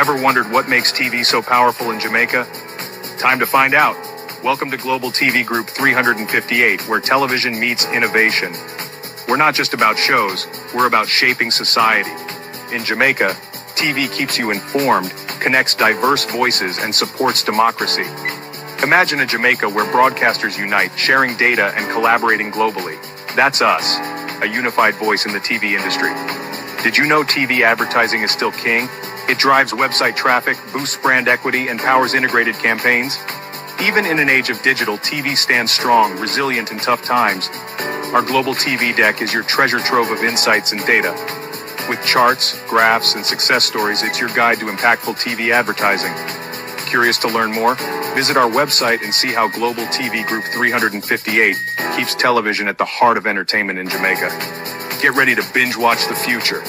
Ever wondered what makes TV so powerful in Jamaica? Time to find out. Welcome to Global TV Group 358, where television meets innovation. We're not just about shows, we're about shaping society. In Jamaica, TV keeps you informed, connects diverse voices, and supports democracy. Imagine a Jamaica where broadcasters unite, sharing data and collaborating globally. That's us, a unified voice in the TV industry. Did you know TV advertising is still king? It drives website traffic, boosts brand equity, and powers integrated campaigns. Even in an age of digital, TV stands strong, resilient in tough times. Our global TV deck is your treasure trove of insights and data. With charts, graphs, and success stories, it's your guide to impactful TV advertising. Curious to learn more? Visit our website and see how Global TV Group 358 keeps television at the heart of entertainment in Jamaica. Get ready to binge watch the future.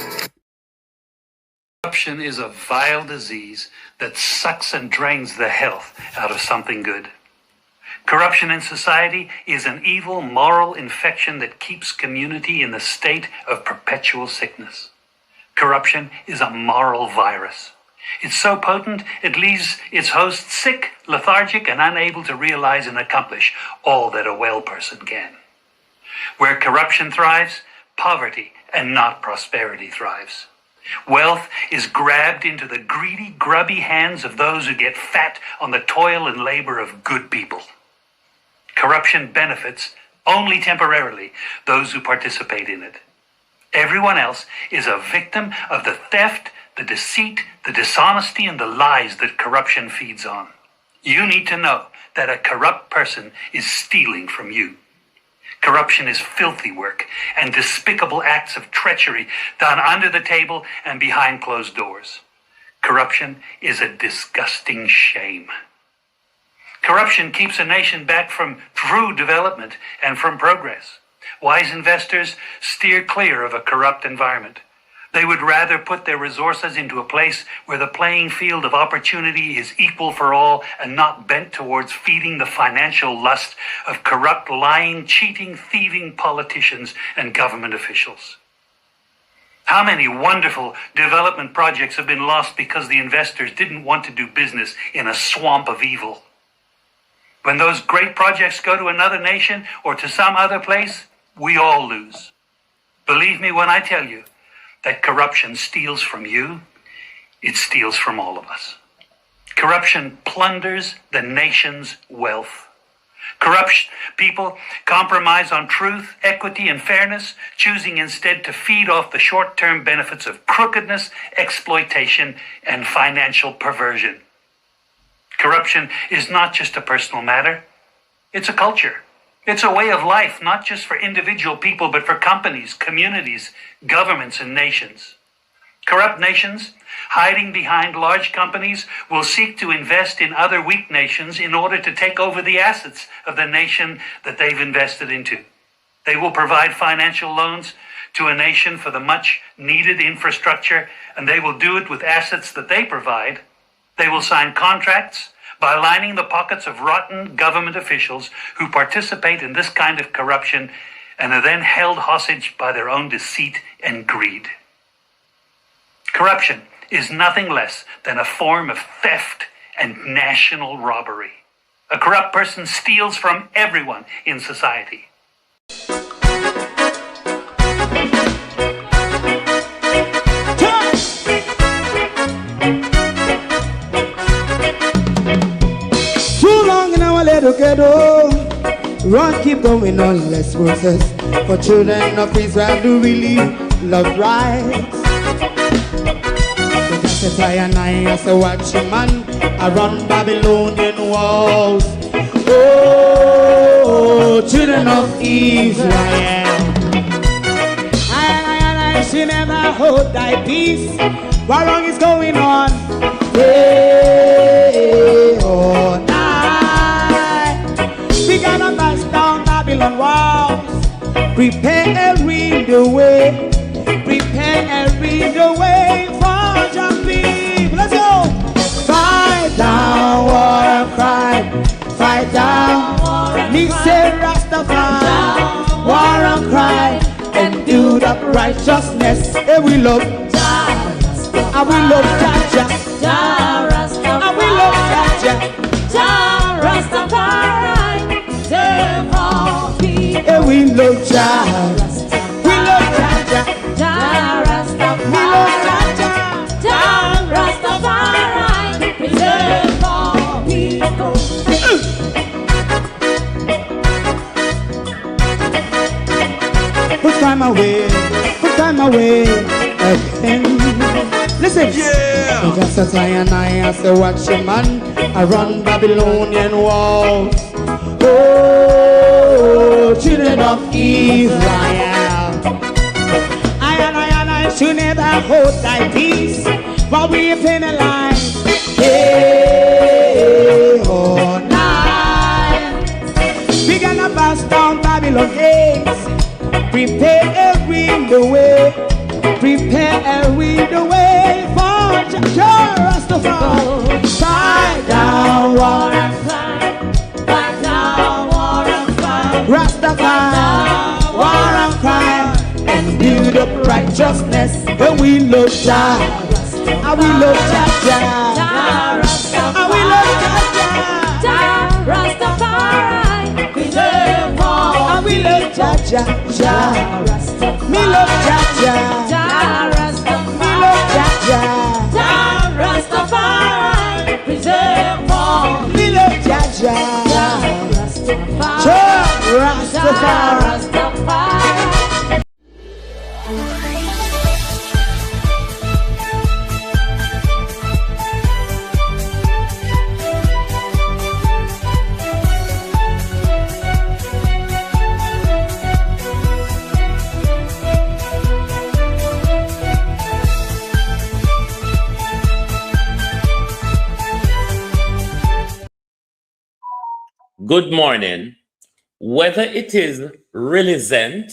Corruption is a vile disease that sucks and drains the health out of something good. Corruption in society is an evil moral infection that keeps community in the state of perpetual sickness. Corruption is a moral virus. It's so potent, it leaves its host sick, lethargic, and unable to realize and accomplish all that a well person can. Where corruption thrives, poverty and not prosperity thrives. Wealth is grabbed into the greedy, grubby hands of those who get fat on the toil and labor of good people. Corruption benefits, only temporarily, those who participate in it. Everyone else is a victim of the theft, the deceit, the dishonesty, and the lies that corruption feeds on. You need to know that a corrupt person is stealing from you. Corruption is filthy work and despicable acts of treachery done under the table and behind closed doors. Corruption is a disgusting shame. Corruption keeps a nation back from true development and from progress. Wise investors steer clear of a corrupt environment. They would rather put their resources into a place where the playing field of opportunity is equal for all and not bent towards feeding the financial lust of corrupt, lying, cheating, thieving politicians and government officials. How many wonderful development projects have been lost because the investors didn't want to do business in a swamp of evil? When those great projects go to another nation or to some other place, we all lose. Believe me when I tell you that corruption steals from you, it steals from all of us. Corruption plunders the nation's wealth. Corrupt people compromise on truth, equity, and fairness, choosing instead to feed off the short-term benefits of crookedness, exploitation, and financial perversion. Corruption is not just a personal matter, it's a culture. It's a way of life, not just for individual people, but for companies, communities, governments, and nations. Corrupt nations, hiding behind large companies, will seek to invest in other weak nations in order to take over the assets of the nation that they've invested into. They will provide financial loans to a nation for the much-needed infrastructure, and they will do it with assets that they provide. They will sign contracts by lining the pockets of rotten government officials who participate in this kind of corruption and are then held hostage by their own deceit and greed. Corruption is nothing less than a form of theft and national robbery. A corrupt person steals from everyone in society. Ghetto, run, keep going on, less process. For children of Israel do really love rights. So just as I and I as a watching man around Babylonian walls. Oh, children of Israel, I shall never hold thy peace. What wrong is going on? Hey, oh, we gotta bust down Babylon walls. Prepare and read the way. Prepare and read the way for your people. Let's go. Fight down war and crime. Fight down war and crime. Rastafari. War and crime. And build up righteousness. And we love Jah. And we love Jah. sing. Yeah. Just as I and I say, watch your man, I run Babylonian walls. Oh, children of Israel. I should never hold thy peace, but we penalize. Hey, oh, night. We gonna bust down Babylon gates. Prepare the way. Prepare the way for Rastafari. Fight down, war and fight. Fight down, war and fight. Rastafari, war and fight. And build up righteousness. And we love Jah. And we love Jah. And we love Jah. Rastafari. Preserve all. And we love Jah. Me love Jah. Me love Jah. Rastafari. Preserve all. Me love Jah. Rastafari. Good morning. Whether it is resilient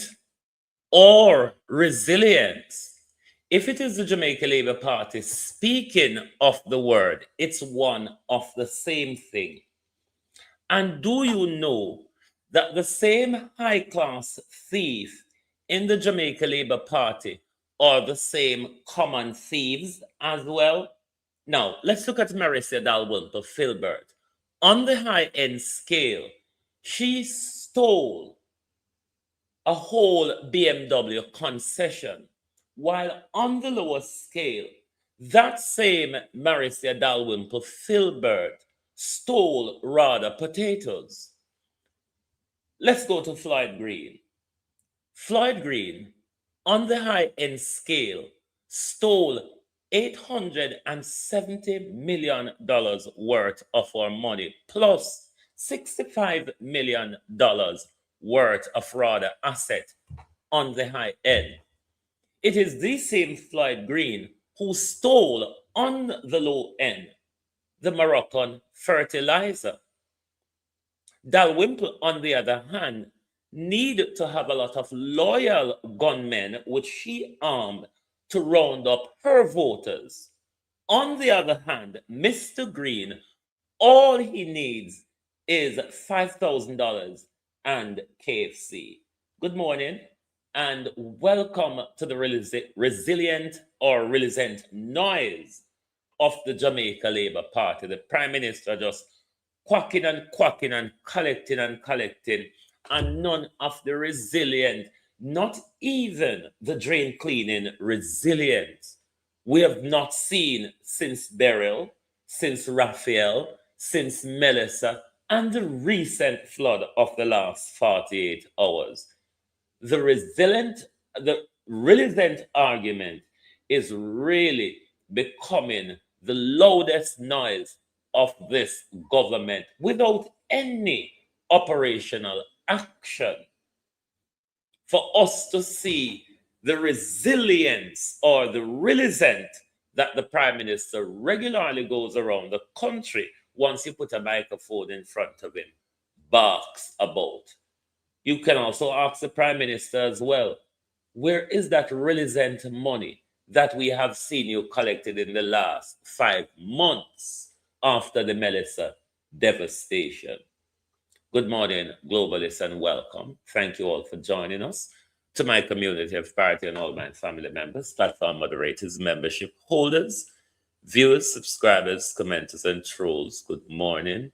or resilience, if it is the Jamaica Labour Party speaking of the word, it's one of the same thing. And do you know that the same high-class thief in the Jamaica Labour Party are the same common thieves as well? Now, let's look at Marissa Dalwymple Filbert. On the high-end scale, she stole a whole BMW concession, while on the lower scale, that same Marissa Dalwymple Filbert stole rather potatoes. Let's go to Floyd Green. Floyd Green, on the high-end scale, stole $870 million worth of our money, plus $65 million worth of rather asset on the high end. It is the same Floyd Green who stole on the low end the Moroccan fertilizer. Dalwymple, on the other hand, need to have a lot of loyal gunmen, which she armed to round up her voters. On the other hand, Mr. Green, all he needs is $5,000 and KFC. Good morning and welcome to the resilient noise of the Jamaica Labour Party. The Prime Minister just quacking and collecting, and none of the resilient, not even the drain cleaning resilience, we have not seen since Beryl, since Raphael, since Melissa, and the recent flood of the last 48 hours. The resilient argument is really becoming the loudest noise of this government without any operational action. For us to see the resilience or the resilient that the Prime Minister regularly goes around the country once you put a microphone in front of him, barks about. You can also ask the Prime Minister as well, where is that resilient money that we have seen you collected in the last 5 months after the Melissa devastation? Good morning, globalists, and welcome. Thank you all for joining us. To my community of party and all my family members, platform moderators, membership holders, viewers, subscribers, commenters, and trolls, good morning.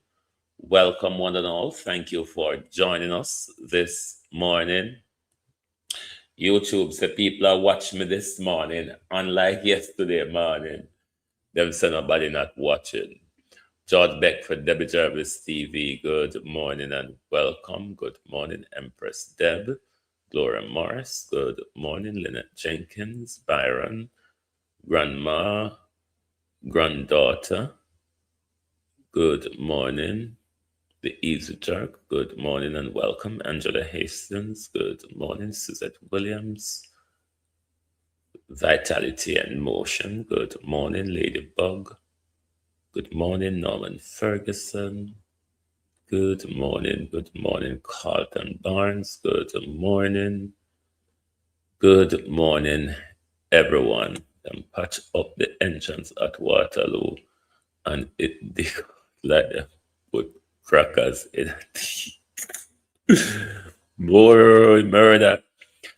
Welcome one and all. Thank you for joining us this morning. YouTube, the people are watching me this morning, unlike yesterday morning. Them say nobody not watching. George Beckford, Debbie Jarvis TV, good morning and welcome. Good morning, Empress Deb. Gloria Morris, good morning. Lynette Jenkins, Byron, grandma, granddaughter, good morning. The Easy Jerk, good morning and welcome. Angela Hastings, good morning. Suzette Williams, Vitality and Motion, good morning. Ladybug, good morning. Norman Ferguson, good morning. Good morning. Carlton Barnes, good morning. Good morning, everyone. Them patch up the entrance at Waterloo and it dig like they put crackers in more murder.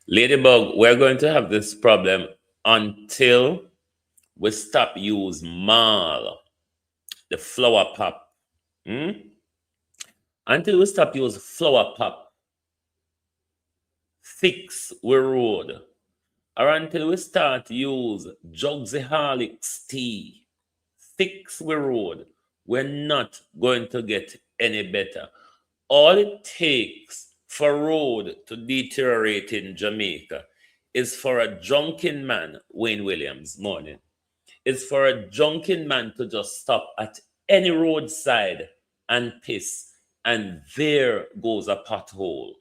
Ladybug, we're going to have this problem until we stop use mall, the flower pop. Until we stop use flower pop, fix we road. Or until we start use Jugsaholics tea, fix we road, we're not going to get any better. All it takes for road to deteriorate in Jamaica is for a drunken man, Wayne Williams, morning, is for a drunken man to just stop at any roadside and piss, and there goes a pothole.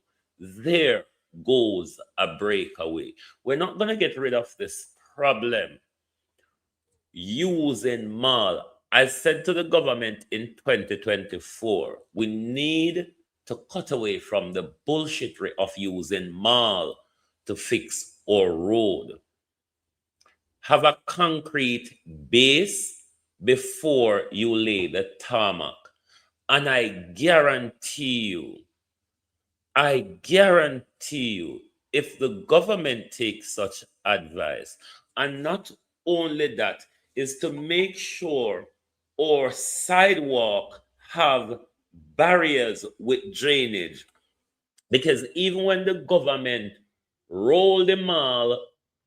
There goes a breakaway. We're not going to get rid of this problem using mall. I said to the government in 2024, we need to cut away from the bullshittery of using mall to fix our road. Have a concrete base before you lay the tarmac. And I guarantee you, if the government takes such advice, and not only that, is to make sure our sidewalk have barriers with drainage. Because even when the government roll the mall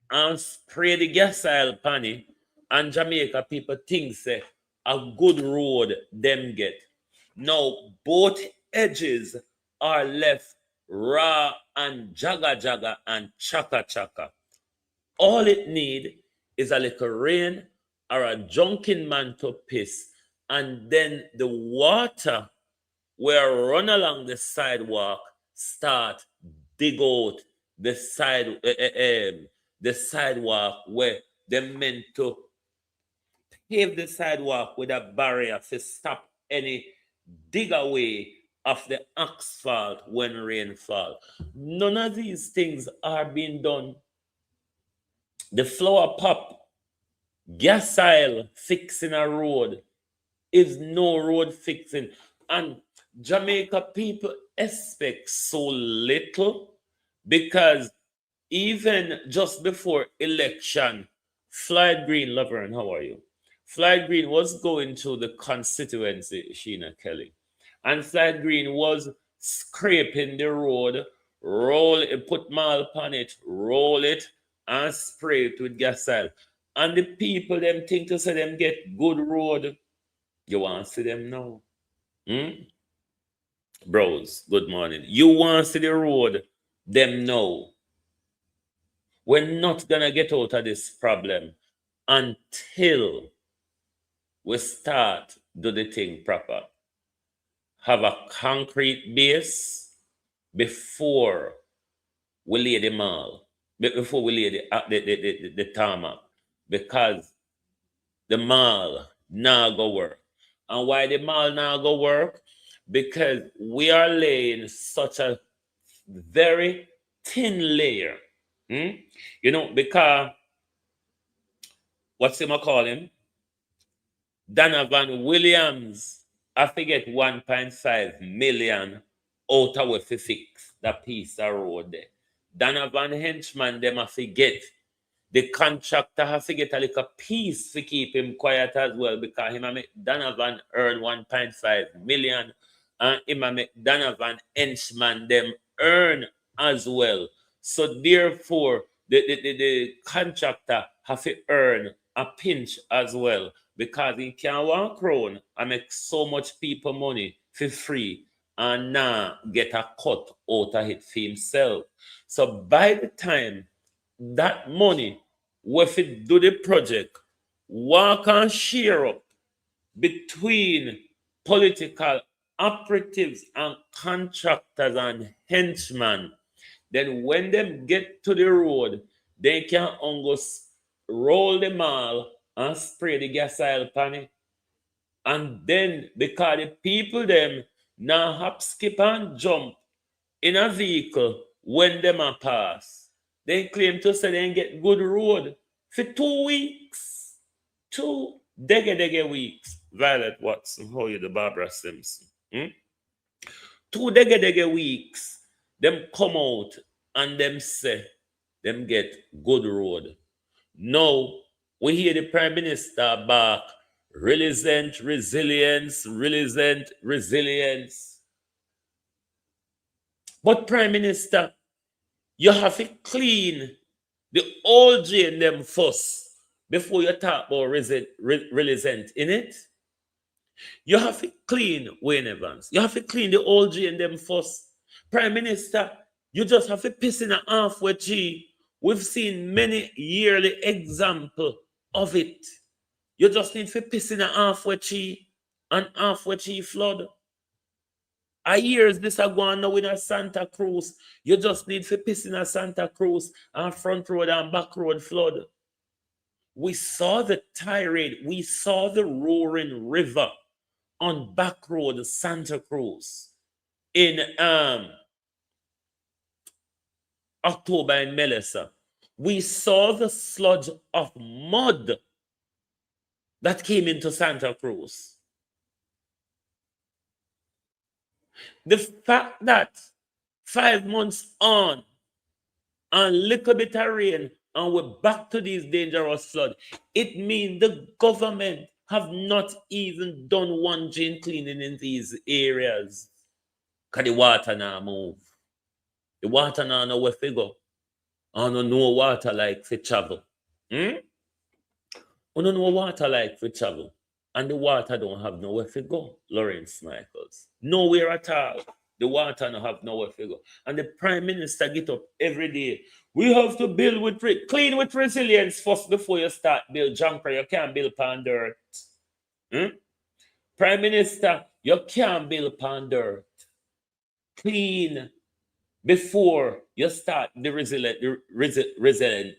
and spray the gas oil panny, and Jamaica people think say a good road them get. Now both edges are left raw and jaga and chaka. All it need is a little rain or a drunken man to piss, and then the water will run along the sidewalk start dig out the sidewalk where they meant to pave the sidewalk with a barrier to stop any dig away of the asphalt when rain fall. None of these things are being done. The flower pop, gas aisle fixing a road is no road fixing. And Jamaica people expect so little, because even just before election, Floyd Green, Laverne, how are you? Floyd Green was going to the constituency, Sheena Kelly, and Floyd Green was scraping the road, roll it, put malt on it, roll it, and spray it with gas oil. And the people them think to say them get good road. You want to see them now? Bros, good morning. You want to see the road? Them know. We're not going to get out of this problem until we start do the thing proper. Have a concrete base before we lay the mall, before we lay the tarmac, because the mall now go work. And why the mall now go work? Because we are laying such a very thin layer. You know, because what's him I call him? Donovan Williams, I forget 1.5 million out of what to fix that piece of road there. Donovan henchman, them I forget. The contractor have to get a little piece to keep him quiet as well, because him make Donovan earn 1.5 million, and him make Donovan henchman them earn as well. So therefore, the contractor have to earn a pinch as well, because he can walk around and make so much people money for free and now get a cut out of it for himself. So by the time that money if it do the project, work and share up between political operatives and contractors and henchmen, then when them get to the road, they can roll them all and spray the gas oil upon it. And then because the people them now hop, skip and jump in a vehicle when them a pass, they claim to say they get good road for 2 weeks. 2 dege weeks. Violet Watson, how you the Barbara Simpson? 2 dege weeks, them come out and them say them get good road. Now we hear the Prime Minister back, resilient resilience, resilient resilience. But Prime Minister, you have to clean the old J in them first before you talk about resilient in it. You have to clean Wayne Evans. You have to clean the old G in them first. Prime Minister, you just have to piss in a halfway G. We've seen many yearly examples of it. You just need to piss in a halfway G and halfway G flood. A years this are going now in a Santa Cruz. You just need to piss in a Santa Cruz and front road and back road flood. We saw the tirade. We saw the roaring river on back road Santa Cruz in October in Melissa. We saw the sludge of mud that came into Santa Cruz. The fact that 5 months on and little bit of rain and we're back to these dangerous floods, it means the government have not even done one drain cleaning in these areas. Because the water now move. The water now know where to go. I don't know water like for travel. I don't know water like for travel. And the water don't have nowhere to go, Lawrence Michaels. Nowhere at all. The water don't have nowhere to go. And the Prime Minister get up every day. We have to build with clean with resilience first before you start build jumper. You can't build upon dirt. Prime Minister, you can't build upon dirt. Clean before you start the resilient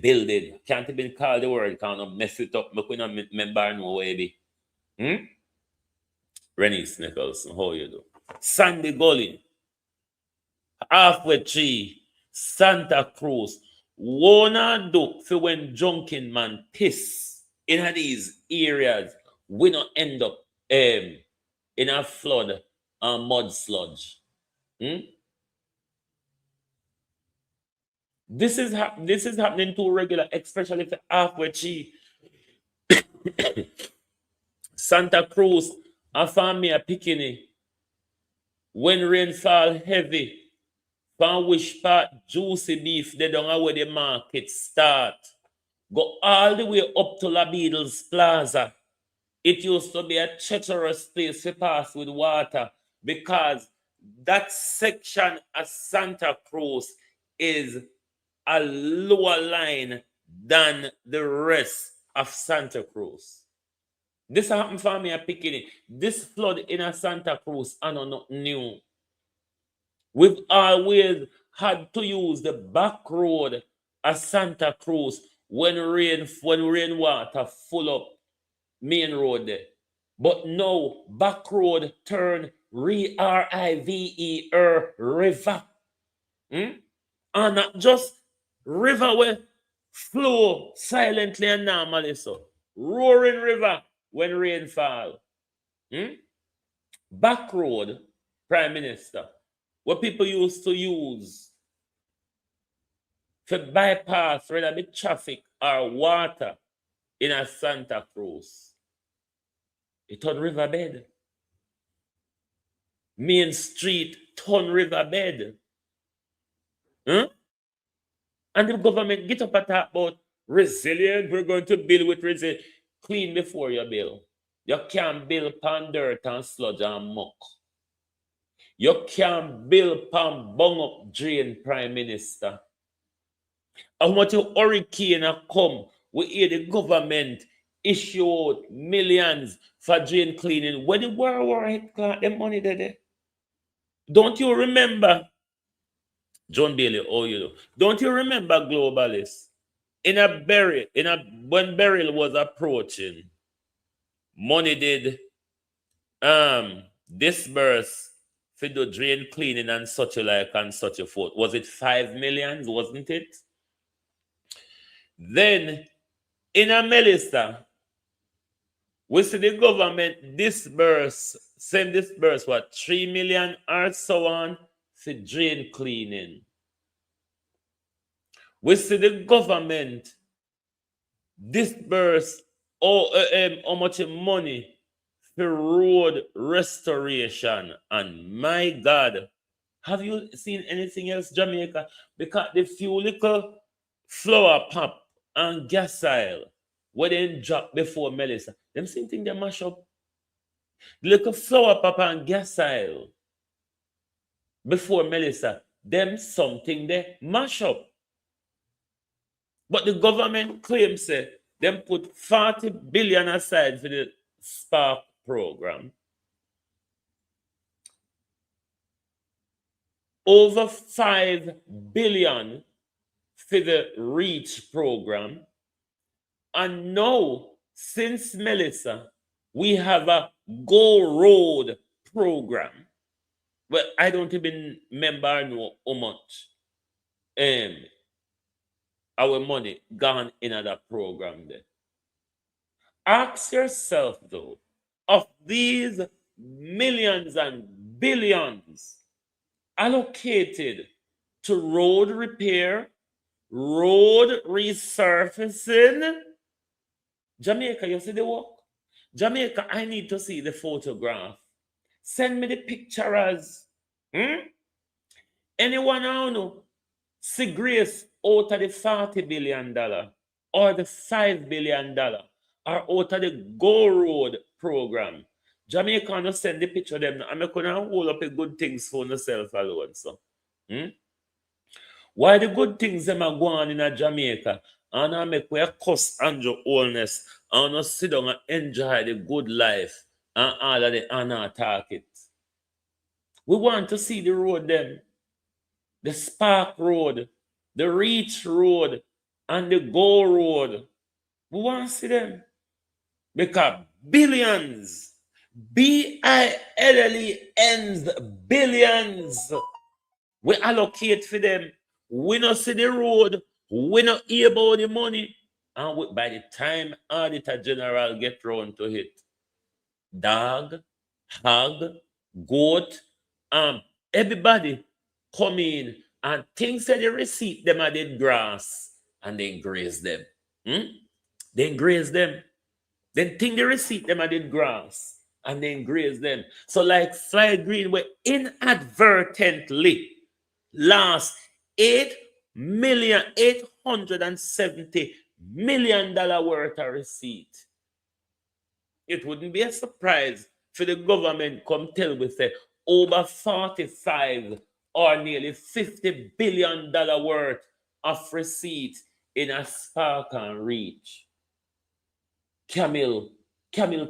building. Can't even call the word, can't mess it up. But we don't remember no way. Rennie Nicholson, how you do? Sandy Gully, halfway tree, Santa Cruz. Wanna do for when drunken man piss in these areas, we don't end up in a flood and mud sludge. This is happening too regular, especially for halfway tree. Santa Cruz, a family a picking. When rain fall heavy, from which part juicy beef, they don't know where the market start. Go all the way up to La Beadle's Plaza. It used to be a treacherous place to pass with water because that section of Santa Cruz is a lower line than the rest of Santa Cruz. This happened for me at Pickini. This flood in a Santa Cruz, I know not new. We've always had to use the back road of Santa Cruz when rainwater full up main road there. But now back road turn river. And not just river where flow silently and normally so. Roaring river when rain fall. Back road, Prime Minister, what people used to use to bypass whether the traffic or water in a Santa Cruz. It on riverbed. Main Street, ton riverbed. And the government get up and talk about resilient. We're going to build with resilient. Clean before you build. You can't build upon dirt and sludge and muck. You can't build upon bung up drain, Prime Minister. How much a hurricane a come, we hear the government issue millions for drain cleaning. When the war hit, the money there. Don't you remember, John Bailey? Oh, you know. Don't you remember globalists? When burial was approaching, money did disburse for the drain cleaning and such a like and such a forth. Was it 5 million? Wasn't it? Then in a Melissa, we see the government disburse what 3 million or so on for drain cleaning. We see the government disburse how much money for road restoration. And my God, have you seen anything else, Jamaica? Because the few little flower pop and gas oil where they drop before Melissa, them same thing they mash up. The little flower pop and gas oil before Melissa, them something they mash up. But the government claims them put 40 billion aside for the Spark program. Over 5 billion for the REACH program. And now, since Melissa, we have a Go Road program. Well, I don't even remember know how much our money gone in that program there. Ask yourself though, of these millions and billions allocated to road repair, road resurfacing, Jamaica, you see the work? Jamaica, I need to see the photograph. Send me the pictures. Anyone I know see Grace out of the $40 billion or the $5 billion or out of the Go Road program. Jamaica no send the picture of them. I'm going to hold up the good things for yourself alone. So, why the good things them are going in a Jamaica and I make we cuss Andrew Holness and not sit down and enjoy the good life and all of the attack it. We want to see the road them, the Spark Road, the Reach Road, and the Go Road. We want to see them. Because billions, billions, billions, we allocate for them. We not see the road, we not hear about the money. And by the time Auditor General get round to it, dog, hog, goat, everybody come in and things that they receipt them at the grass and they graze them. They graze them. Then think they receipt them at the grass and then graze them. So like Fly Green were inadvertently lost $8,870,000,000 worth of receipt. It wouldn't be a surprise for the government come tell we say over 45 or nearly $50 billion worth of receipt in a Spark and Reach. Camel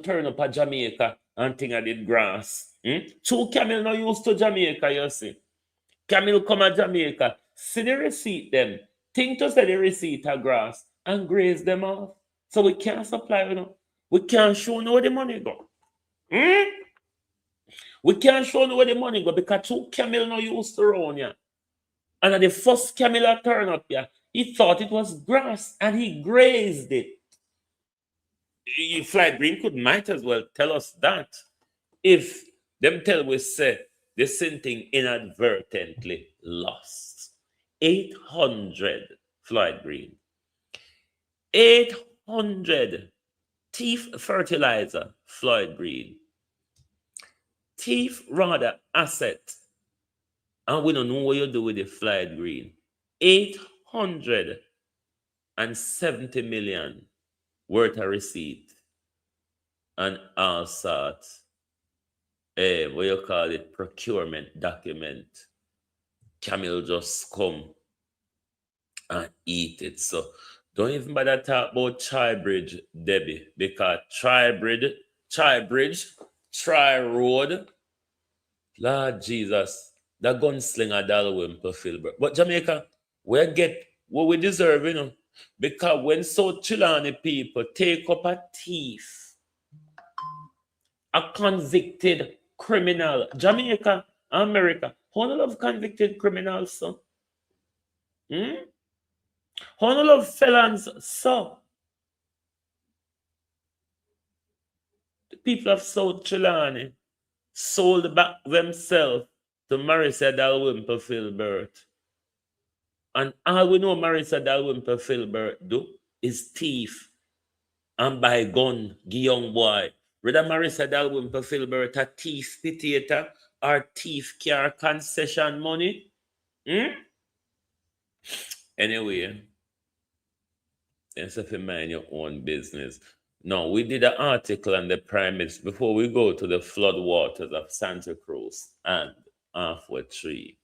turn up at Jamaica and think I did grass. Two camel not used to Jamaica, you see. Camel come at Jamaica, see the receipt them, think to say the receipt of grass and graze them off. So we can't supply, we can't show no where the money go. We can't show no where the money go because two camel not used to run here. And the first camel that turn up here, he thought it was grass and he grazed it. Fly Green might as well tell us that. If them tell we say the same thing inadvertently lost. 800 Fly Green. 800 teeth fertilizer Floyd Green. Teeth rather asset. And we don't know what you do with the Floyd Green. 870 million worth of receipt and all sorts what you call it, procurement document. Camel just come and eat it. So don't even bother talk about Tri-Bridge, Debbie, because Tri Road, Lord Jesus, the gunslinger that will fulfill. But Jamaica, we get what we deserve, you know. Because when South Chilani people take up a thief, a convicted criminal, Jamaica, America, how do you love convicted criminals, so? How do you love felons, so? The people of South Chilani sold back themselves to Marissa Dalrymple Filbert. And all we know Marissa Dalrymple Filbert do is thief and buy gun, give young boy. Whether Marissa Dalrymple Filbert a thief potato or thief car concession money. Anyway, that's if you mind your own business. Now, we did an article on the Prime Minister before we go to the flood waters of Santa Cruz and Halfway Tree.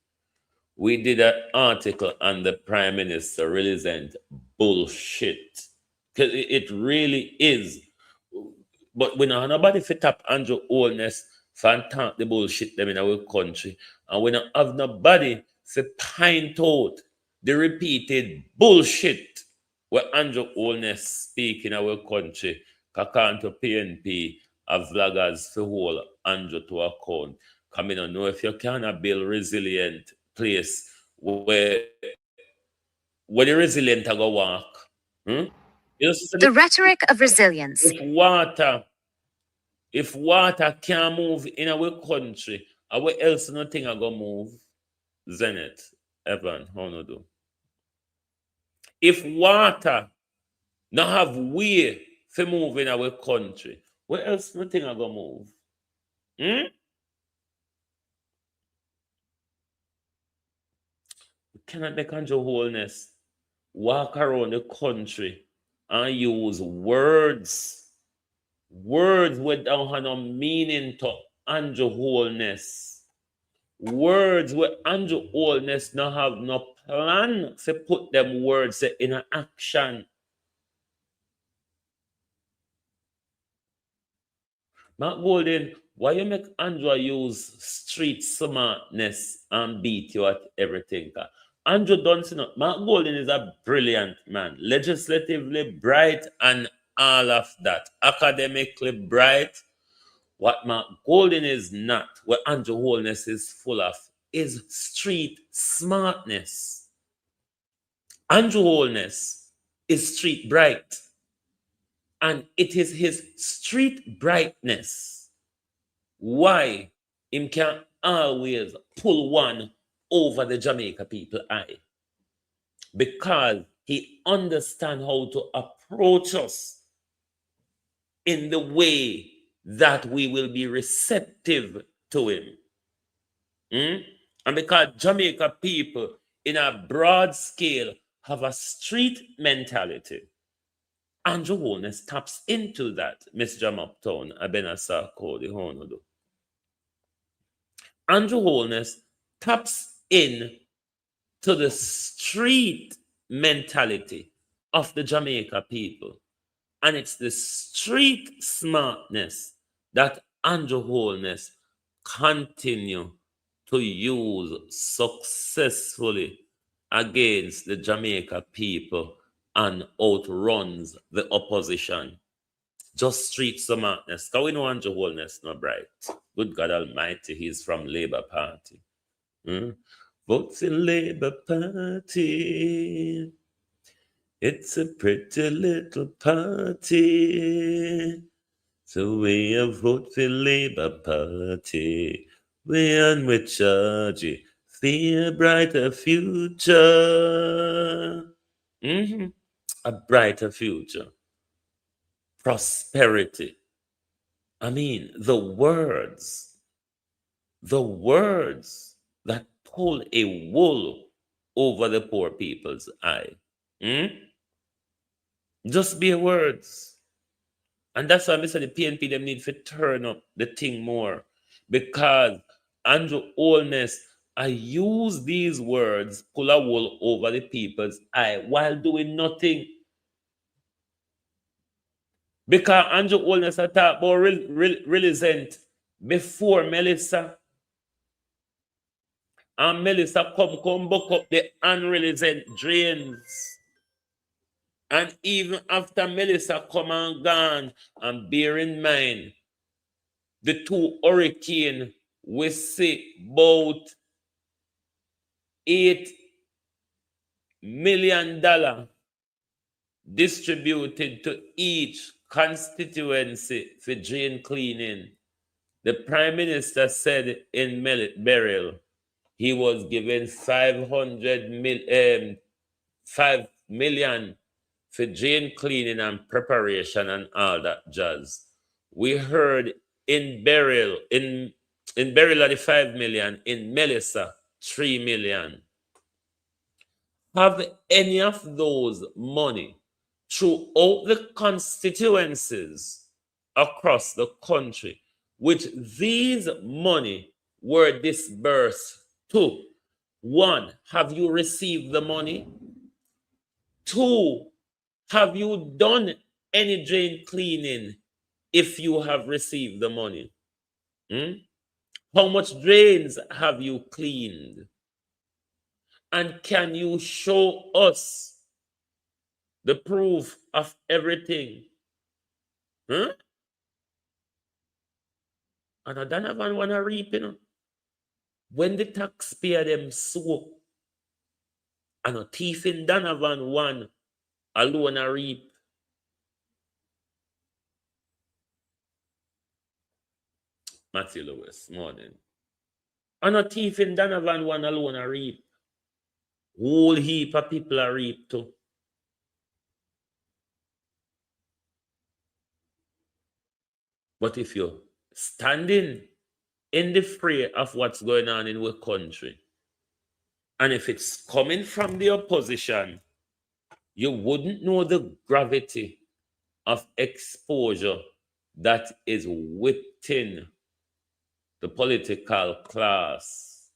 We did an article on the Prime Minister releasing bullshit. Because it really is. But we don't have nobody fit up Andrew Holness for talk the bullshit them in our country. And we don't have nobody to point out the repeated bullshit where Andrew Holness speak in our country. According to PNP, a vloggers for hold Andrew to account. Come in and know if you cannot build resilient place where the resilient are go walk. You know, The rhetoric of resilience. If water can't move in our country, how else nothing are gonna move? Zenith, Evan, how no do? If water not have way for move in our country, where else nothing are gonna move? We cannot make Andrew Holness walk around the country and use words we don't have no meaning to Andrew Holness. Words where Andrew Holness not have no plan to put them words in action. Mark Golden, why you make Andrew use street smartness and beat you at everything? Andrew Dunson, Mark Golden is a brilliant man, legislatively bright and all of that. Academically bright. What Mark Golden is not, what Andrew Holness is full of, is street smartness. Andrew Holness is street bright. And it is his street brightness why him can always pull one over the Jamaica people eye. Because he understands how to approach us in the way that we will be receptive to him. And because Jamaica people in a broad scale have a street mentality, Andrew Holness taps into that, Miss Jam Uptown, Abenasa Cody Honodo. Andrew Holness taps in to the street mentality of the Jamaica people. And it's the street smartness that Andrew Holness continue to use successfully against the Jamaica people and outruns the opposition. Just street smartness. Because we know Andrew Holness not bright. Good God Almighty, he's from Labour Party. Vote for Labour Party. It's a pretty little party. So we a vote for Labour Party. We on with charge for a brighter future. A brighter future. Prosperity. I mean, the words that pull a wool over the poor people's eye. Just bare words. And that's why I said the PNP them need to turn up the thing more. Because Andrew Holness I use these words, pull a wool over the people's eye while doing nothing. Because Andrew Holness talked about Resilient before Melissa. And Melissa come buck up the unresilient drains. And even after Melissa come and gone, and bear in mind, the two hurricanes, we see about $8 million distributed to each constituency for drain cleaning. The Prime Minister said in Burial he was given $5 million for drain cleaning and preparation and all that jazz. We heard in Burial, in Burial of the 5 million, in Melissa, 3 million. Have any of those money throughout the constituencies across the country, which these money were disbursed to? One, have you received the money? Two, have you done any drain cleaning if you have received the money? How much drains have you cleaned? And can you show us the proof of everything? And I don't even want to reap, When the taxpayer them sow, and a thief in Donovan one alone a reap. Matthew Lewis, morning. And a thief in Donovan one alone a reap. Whole heap of people are reap too. But if you're standing in the fray of what's going on in our country, and if it's coming from the opposition, you wouldn't know the gravity of exposure that is within the political class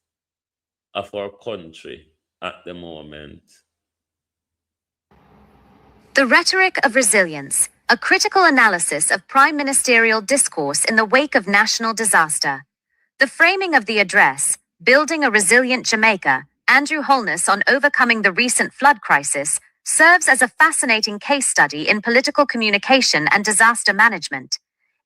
of our country at the moment. The Rhetoric of Resilience, a critical analysis of prime ministerial discourse in the wake of national disaster. The framing of the address, Building a Resilient Jamaica, Andrew Holness on overcoming the recent flood crisis, serves as a fascinating case study in political communication and disaster management.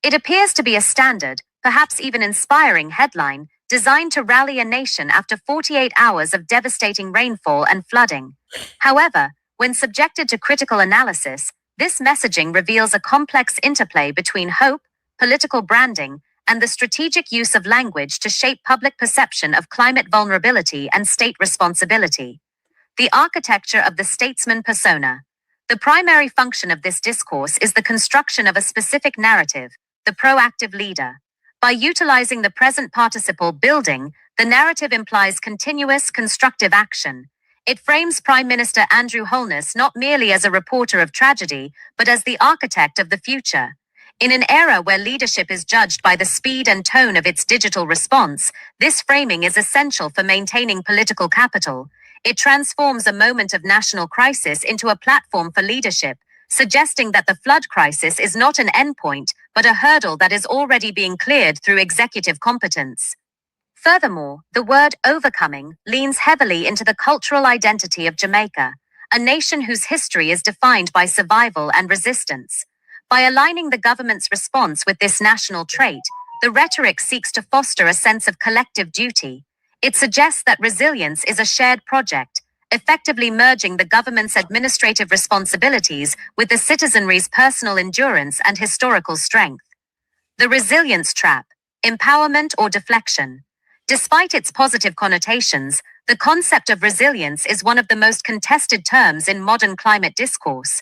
It appears to be a standard, perhaps even inspiring headline, designed to rally a nation after 48 hours of devastating rainfall and flooding. However, when subjected to critical analysis, this messaging reveals a complex interplay between hope, political branding, and the strategic use of language to shape public perception of climate vulnerability and state responsibility. The architecture of the statesman persona. The primary function of this discourse is the construction of a specific narrative, the proactive leader. By utilizing the present participle building, the narrative implies continuous, constructive action. It frames Prime Minister Andrew Holness not merely as a reporter of tragedy, but as the architect of the future. In an era where leadership is judged by the speed and tone of its digital response, this framing is essential for maintaining political capital. It transforms a moment of national crisis into a platform for leadership, suggesting that the flood crisis is not an endpoint, but a hurdle that is already being cleared through executive competence. Furthermore, the word overcoming leans heavily into the cultural identity of Jamaica, a nation whose history is defined by survival and resistance. By aligning the government's response with this national trait, the rhetoric seeks to foster a sense of collective duty. It suggests that resilience is a shared project, effectively merging the government's administrative responsibilities with the citizenry's personal endurance and historical strength. The resilience trap, empowerment or deflection. Despite its positive connotations, the concept of resilience is one of the most contested terms in modern climate discourse.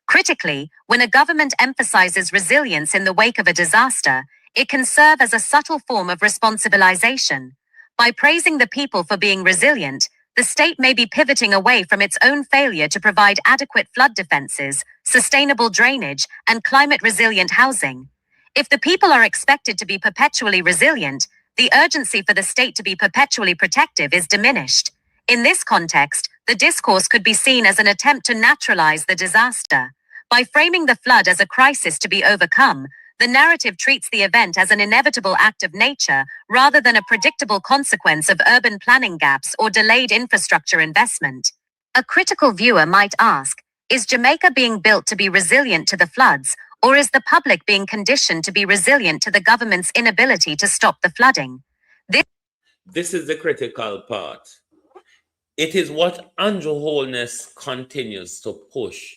Critically, when a government emphasizes resilience in the wake of a disaster, it can serve as a subtle form of responsibilization. By praising the people for being resilient, the state may be pivoting away from its own failure to provide adequate flood defenses, sustainable drainage, and climate-resilient housing. If the people are expected to be perpetually resilient, the urgency for the state to be perpetually protective is diminished. In this context, the discourse could be seen as an attempt to naturalize the disaster. By framing the flood as a crisis to be overcome, the narrative treats the event as an inevitable act of nature rather than a predictable consequence of urban planning gaps or delayed infrastructure investment. A critical viewer might ask, is Jamaica being built to be resilient to the floods, or is the public being conditioned to be resilient to the government's inability to stop the flooding? This is the critical part. It is what Andrew Holness continues to push.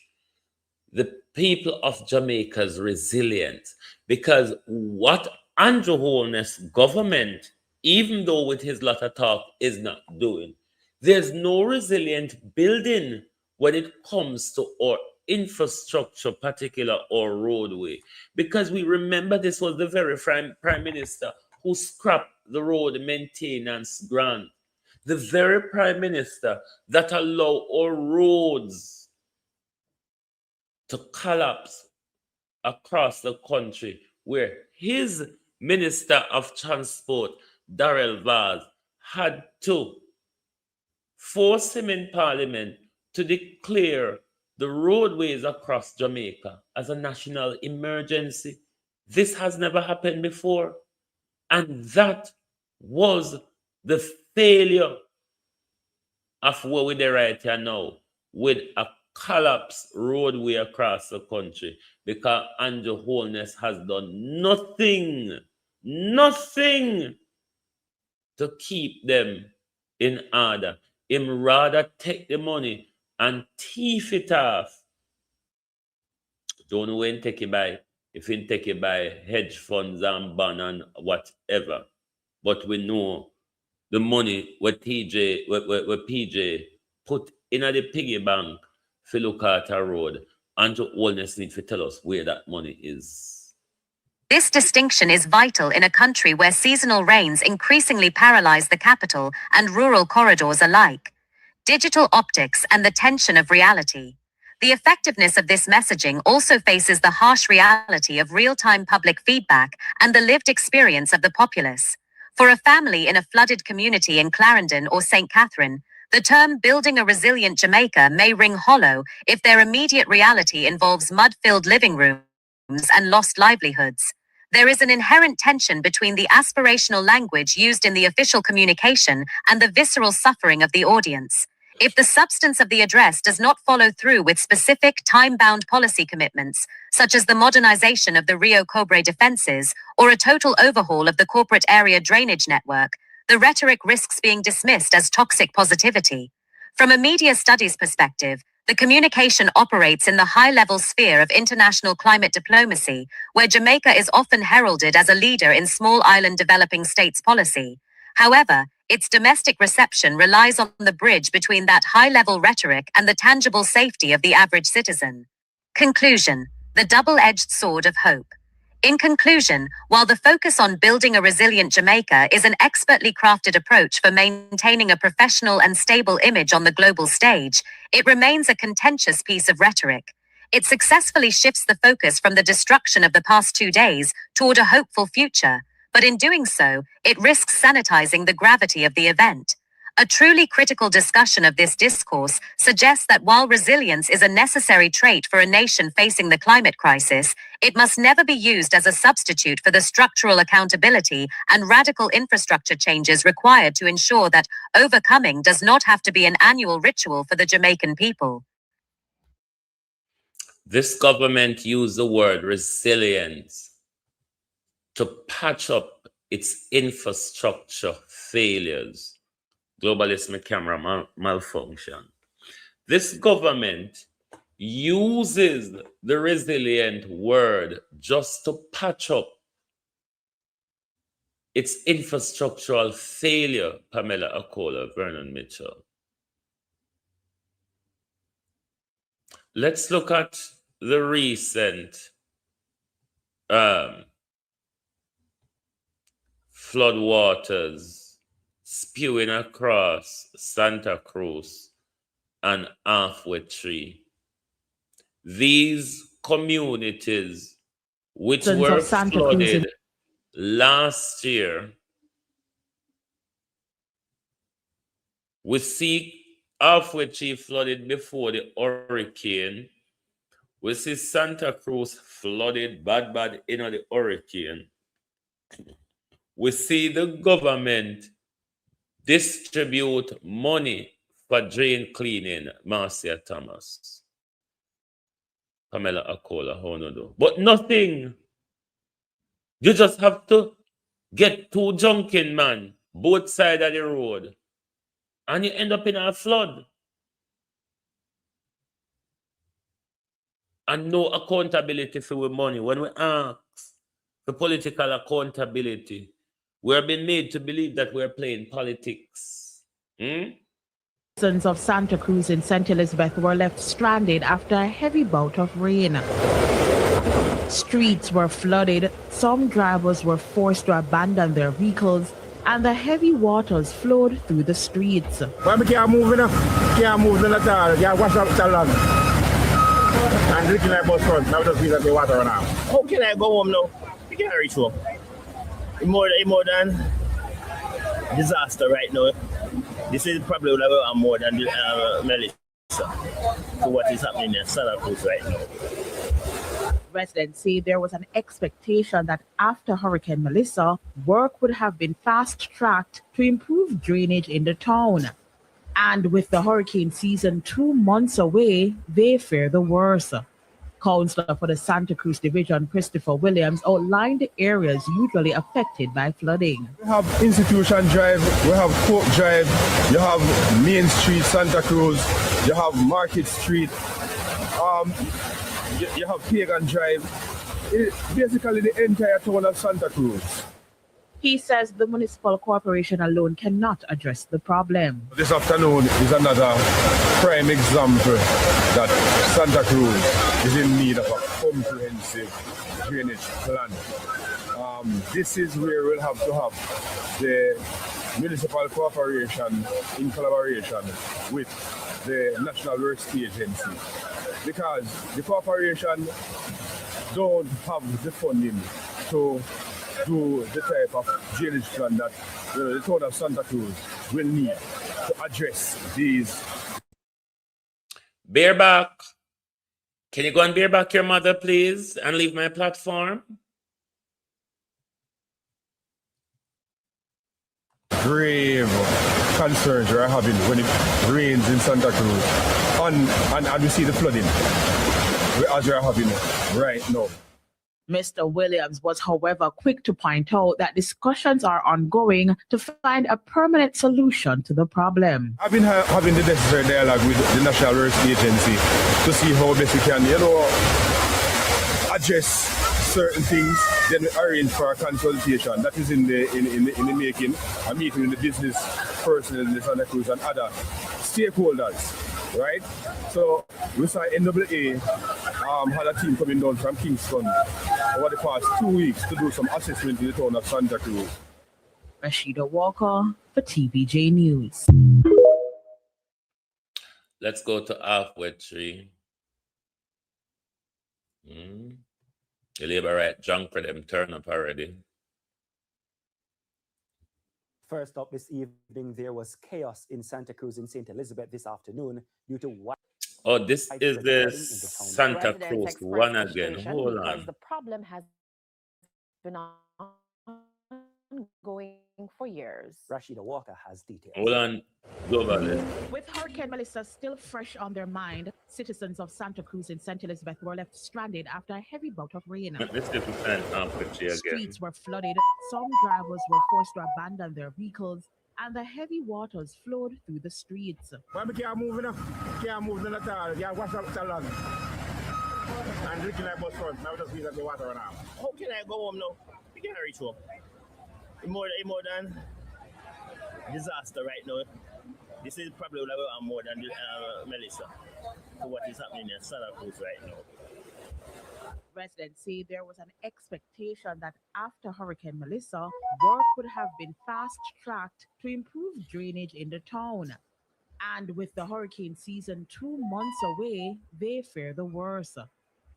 The people of Jamaica's resilience, because what Andrew Holness government, even though with his lot of talk, is not doing, there's no resilient building when it comes to our infrastructure, particular or roadway, because we remember this was the very prime minister who scrapped the road maintenance grant, the very prime minister that allowed our roads to collapse across the country, where his Minister of Transport, Darrell Vaz, had to force him in Parliament to declare the roadways across Jamaica as a national emergency. This has never happened before. And that was the failure of where we're right here now, with a collapsed roadway across the country, because Andrew Holness has done nothing to keep them in order. Him rather take the money and thief it off. Don't know when take it by, if he take it by hedge funds and bond and whatever. But we know the money what PJ put in the piggy bank for look at a road, and to Holness need to tell us where that money is. This distinction is vital in a country where seasonal rains increasingly paralyze the capital and rural corridors alike. Digital optics and the tension of reality. The effectiveness of this messaging also faces the harsh reality of real-time public feedback and the lived experience of the populace. For a family in a flooded community in Clarendon or St. Catherine, the term building a resilient Jamaica may ring hollow if their immediate reality involves mud-filled living rooms and lost livelihoods. There is an inherent tension between the aspirational language used in the official communication and the visceral suffering of the audience. If the substance of the address does not follow through with specific time-bound policy commitments, such as the modernization of the Rio Cobre defenses or a total overhaul of the corporate area drainage network, the rhetoric risks being dismissed as toxic positivity. From a media studies perspective, the communication operates in the high-level sphere of international climate diplomacy, where Jamaica is often heralded as a leader in small island developing states policy. However, its domestic reception relies on the bridge between that high-level rhetoric and the tangible safety of the average citizen. Conclusion: the double-edged sword of hope. In conclusion, while the focus on building a resilient Jamaica is an expertly crafted approach for maintaining a professional and stable image on the global stage, it remains a contentious piece of rhetoric. It successfully shifts the focus from the destruction of the past 2 days toward a hopeful future, but in doing so, it risks sanitizing the gravity of the event. A truly critical discussion of this discourse suggests that while resilience is a necessary trait for a nation facing the climate crisis, it must never be used as a substitute for the structural accountability and radical infrastructure changes required to ensure that overcoming does not have to be an annual ritual for the Jamaican people. This government used the word resilience to patch up its infrastructure failures. Globalist my camera malfunction. This government uses the resilient word just to patch up its infrastructural failure, Pamela Akola, Vernon Mitchell. Let's look at the recent flood waters spewing across Santa Cruz and Halfway Tree. These communities, which were flooded last year, We see halfway tree flooded before the hurricane. We see Santa Cruz flooded bad in the hurricane. We see the government distribute money for drain cleaning, Marcia Thomas. Pamela Akola, how no do? But nothing. You just have to get two junkin man, both sides of the road, and you end up in a flood. And no accountability for money. When we ask for political accountability, we're being made to believe that we're playing politics. Citizens of Santa Cruz in St. Elizabeth were left stranded after a heavy bout of rain. Streets were flooded, some drivers were forced to abandon their vehicles, and the heavy waters flowed through the streets. But we can't move enough. Can't move at all. Can't wash up so long. And drinking like bus front. Now just feel like the water now. How can I go home now? You can't reach home. It's more than disaster right now. This is probably more than Melissa to what is happening in Santa Cruz right now. Residents say there was an expectation that after Hurricane Melissa, work would have been fast-tracked to improve drainage in the town. And with the hurricane season 2 months away, they fear the worst. Councillor for the Santa Cruz Division, Christopher Williams, outlined the areas usually affected by flooding. We have Institution Drive, we have Coke Drive, you have Main Street, Santa Cruz, you have Market Street, you have Pagan Drive, basically the entire town of Santa Cruz. He says the municipal corporation alone cannot address the problem. This afternoon is another prime example that Santa Cruz is in need of a comprehensive drainage plan. This is where we'll have to have the municipal corporation in collaboration with the National Rescue Agency, because the corporation don't have the funding to do the type of drainage plan that the town of Santa Cruz will need to address these. Bareback, can you go and bareback your mother, please, and leave my platform? Grave concerns we're having when it rains in Santa Cruz, and we see the flooding as we're having right now. Mr. Williams was, however, quick to point out that discussions are ongoing to find a permanent solution to the problem. I've been having the necessary dialogue with the National Rescue Agency to see how best we can, address certain things. Then we arrange for a consultation that is in the making. A meeting with the business person in the Santa Cruz and other stakeholders. Right? So we saw NAA had a team coming down from Kingston over the past 2 weeks to do some assessment in the town of Santa Cruz. Rashida Walker for TVJ News. Let's go to halfway tree. The Labour right junk for them turn up already. First up this evening, there was chaos in Santa Cruz in St. Elizabeth this afternoon due to what? Oh, this is the Santa Cruz one again. Hold on. The problem has been ongoing for years. Rashida Walker has details. Hold on. Go about it. With Hurricane Melissa still fresh on their mind, citizens of Santa Cruz in St. Elizabeth were left stranded after a heavy bout of rain. Let's get to find again. Streets were flooded, some drivers were forced to abandon their vehicles, and the heavy waters flowed through the streets. But we can't move enough. Can't move at all. Can't wash up so long. And drinking like bus front. Now just feel like the water now. How can I go home now? You can't reach home. It's more than disaster right now. This is probably more than Melissa to what is happening in Santa Cruz right now. Residents say there was an expectation that after Hurricane Melissa, work would have been fast-tracked to improve drainage in the town. And with the hurricane season 2 months away, they fear the worst.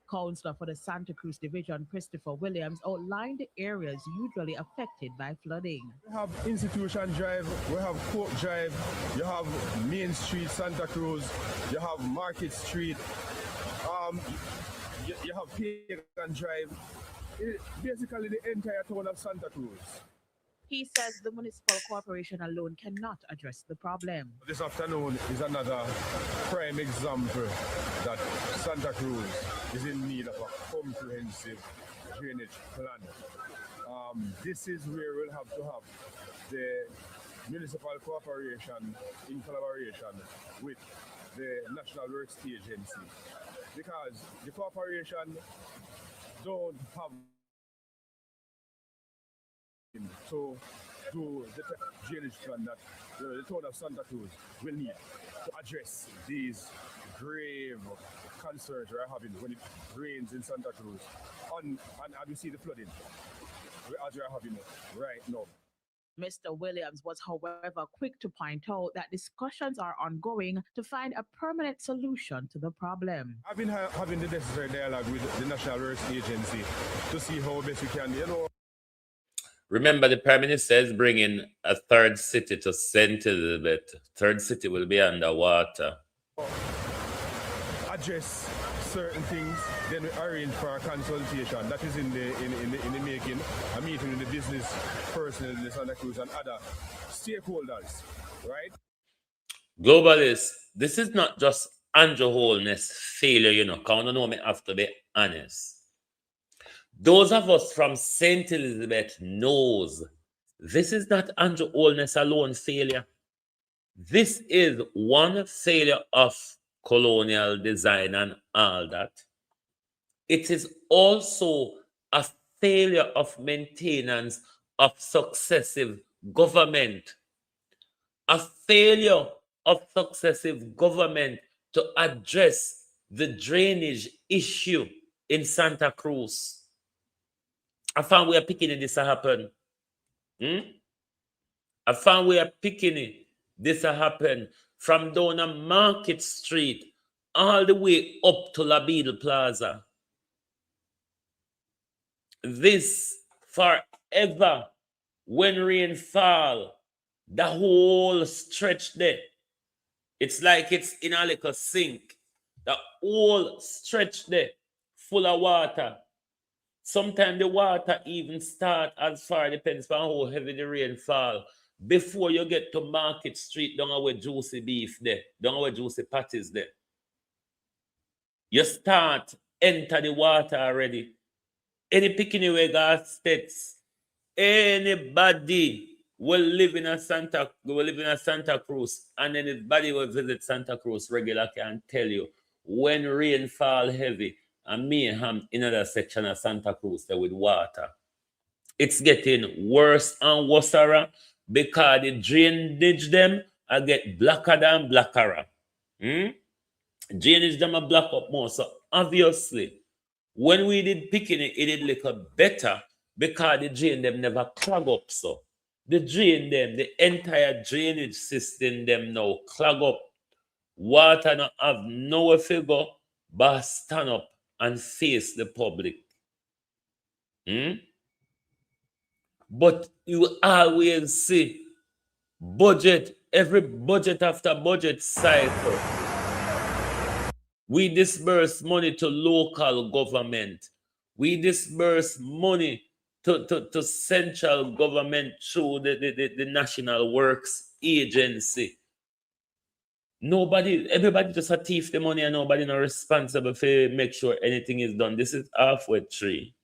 Counselor for the Santa Cruz Division, Christopher Williams, outlined the areas usually affected by flooding. We have Institution Drive, we have Court Drive, you have Main Street, Santa Cruz, you have Market Street, you have Pagan Drive, basically the entire town of Santa Cruz. He says the municipal corporation alone cannot address the problem. This afternoon is another prime example that Santa Cruz is in need of a comprehensive drainage plan. This is where we'll have to have the municipal corporation in collaboration with the National Works Agency, because the corporation don't have to do the drainage plan that the town of Santa Cruz will need to address these grave concerns we're having when it rains in Santa Cruz. And we see the flooding as we're having right now. Mr. Williams was, however, quick to point out that discussions are ongoing to find a permanent solution to the problem. I've been having the necessary dialogue with the National Works Agency to see how best we can, Remember, the Prime Minister is bringing a third city to St. Elizabeth. Third city will be underwater. Address certain things, then we arrange for a consultation. That is in the making. A meeting with the business personnel in the Santa Cruz and other stakeholders, right? Globalists, this is not just Andrew Holness failure, because I know me have to be honest. Those of us from St. Elizabeth knows this is not Andrew Holness alone failure. This is one failure of colonial design and all that. It is also a failure of maintenance of successive government. A failure of successive government to address the drainage issue in Santa Cruz. I found we are picking this to happen. I found we are picking this to happen from down on Market Street all the way up to La Beadle Plaza. This forever, when rain fall, the whole stretch there, it's like it's in a little sink. The whole stretch there, full of water. Sometimes the water even start as far, depends on how heavy the rain fall. Before you get to Market Street, down where juicy beef there, down where juicy patties there. You start enter the water already. Any picking way got states, anybody will live in a Santa Cruz, and anybody will visit Santa Cruz regular can tell you when rain fall heavy. And mayhem in another section of Santa Cruz there with water. It's getting worse and worse because the drainage them are get blacker than blacker. Drainage them are black up more. So obviously, when we did picking it, it did look better because the drain them never clog up. So the drain them, the entire drainage system them now clog up. Water not have nowhere to go but stand up and face the public. But you always see budget, every budget after budget cycle. We disperse money to local government. We disperse money to central government through the National Works Agency. Everybody just a thief the money and nobody not responsible for make sure anything is done. This is halfway tree.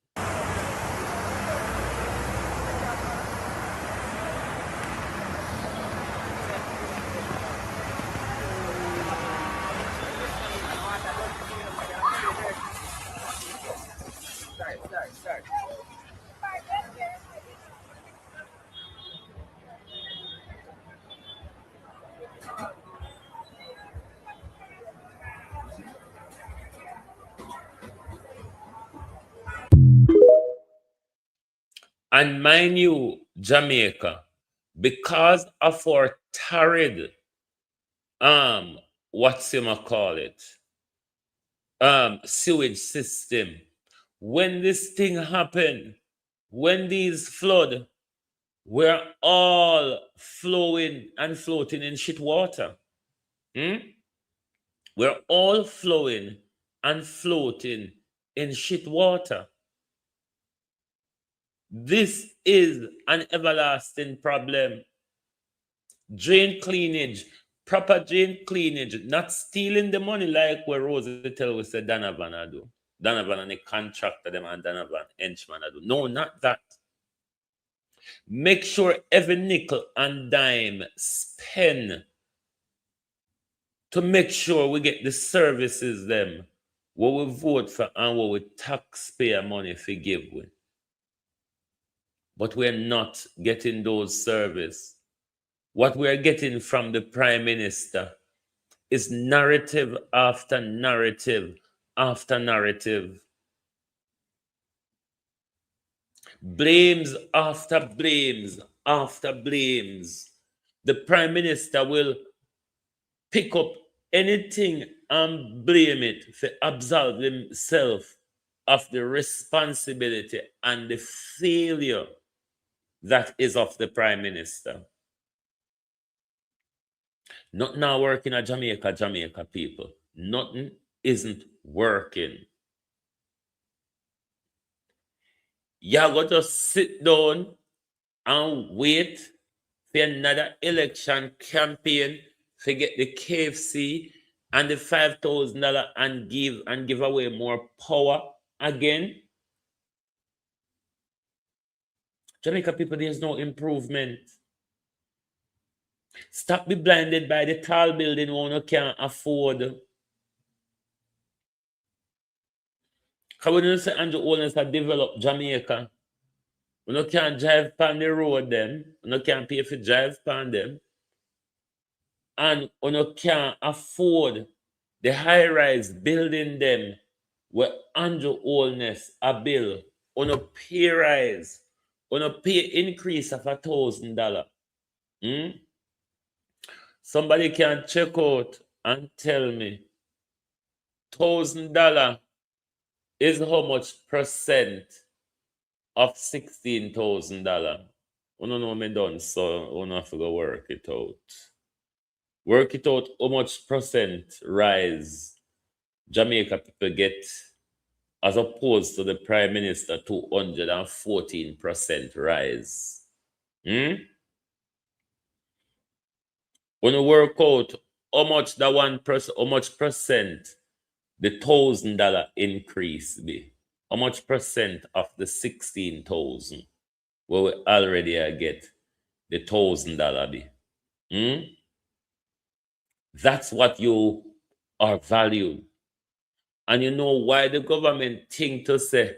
And mind you, Jamaica, because of our torrid, sewage system. When this thing happened, when these flood, we're all flowing and floating in shit water. We're all flowing and floating in shit water. This is an everlasting problem. Drain cleanage, proper drain cleanage, not stealing the money like where Rosie tell us that Donovan I do. Donovan and the contractor them and Donovan henchman I do. No, not that. Make sure every nickel and dime spend to make sure we get the services them what we vote for and what we taxpayer money forgive with. But we're not getting those services. What we're getting from the Prime Minister is narrative after narrative after narrative. Blames after blames after blames. The Prime Minister will pick up anything and blame it for absolve himself of the responsibility and the failure that is of the Prime Minister. Nothing now working at Jamaica people. Nothing isn't working. You got to sit down and wait for another election campaign to get the KFC and the $5,000 and give away more power again. Jamaica people, there's no improvement. Stop be blinded by the tall building one you can't afford. Because when you say Andrew Holness has developed Jamaica, when you can't drive on the road them, when you can't pay for drive on them, and when you can't afford the high-rise building them where Andrew Holness a bill, on a pay rise, on a pay increase of $1,000. Somebody can check out and tell me $1,000 is how much percent of $16,000. I don't know me done, so I have to go work it out. Work it out how much percent rise Jamaica people get as opposed to the Prime Minister 214% rise. When you work out how much that 1%, how much percent the $1,000 increase be, how much percent of the 16,000 where we already get the $1,000 be? That's what you are valued. And you know why the government think to say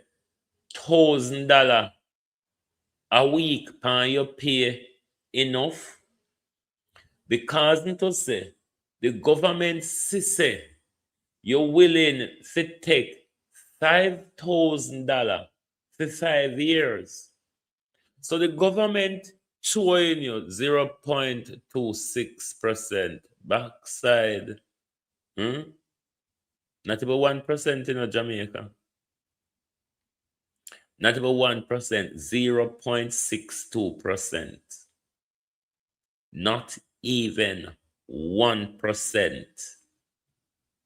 $1,000 a week can you pay enough? Because to say the government say you're willing to take $5,000 for 5 years. So the government showing you 0.26% backside. Not about 1% in Jamaica. Not about 1%, 0.62%. Not even 1%.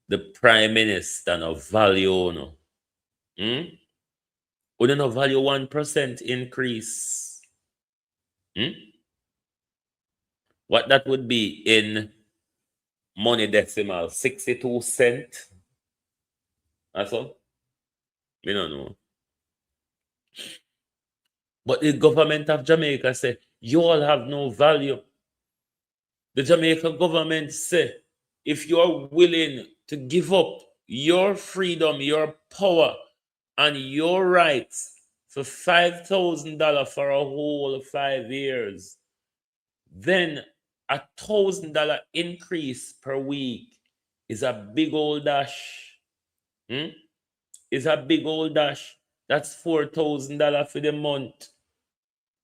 The Prime Minister no value no. We don't value 1% increase. What that would be in money decimal, 62 cents. That's all. We don't know. But the government of Jamaica say, you all have no value. The Jamaican government say, if you are willing to give up your freedom, your power, and your rights for $5,000 for a whole 5 years, then $1,000 increase per week is a big old dash. Is a big old dash. That's $4,000 for the month.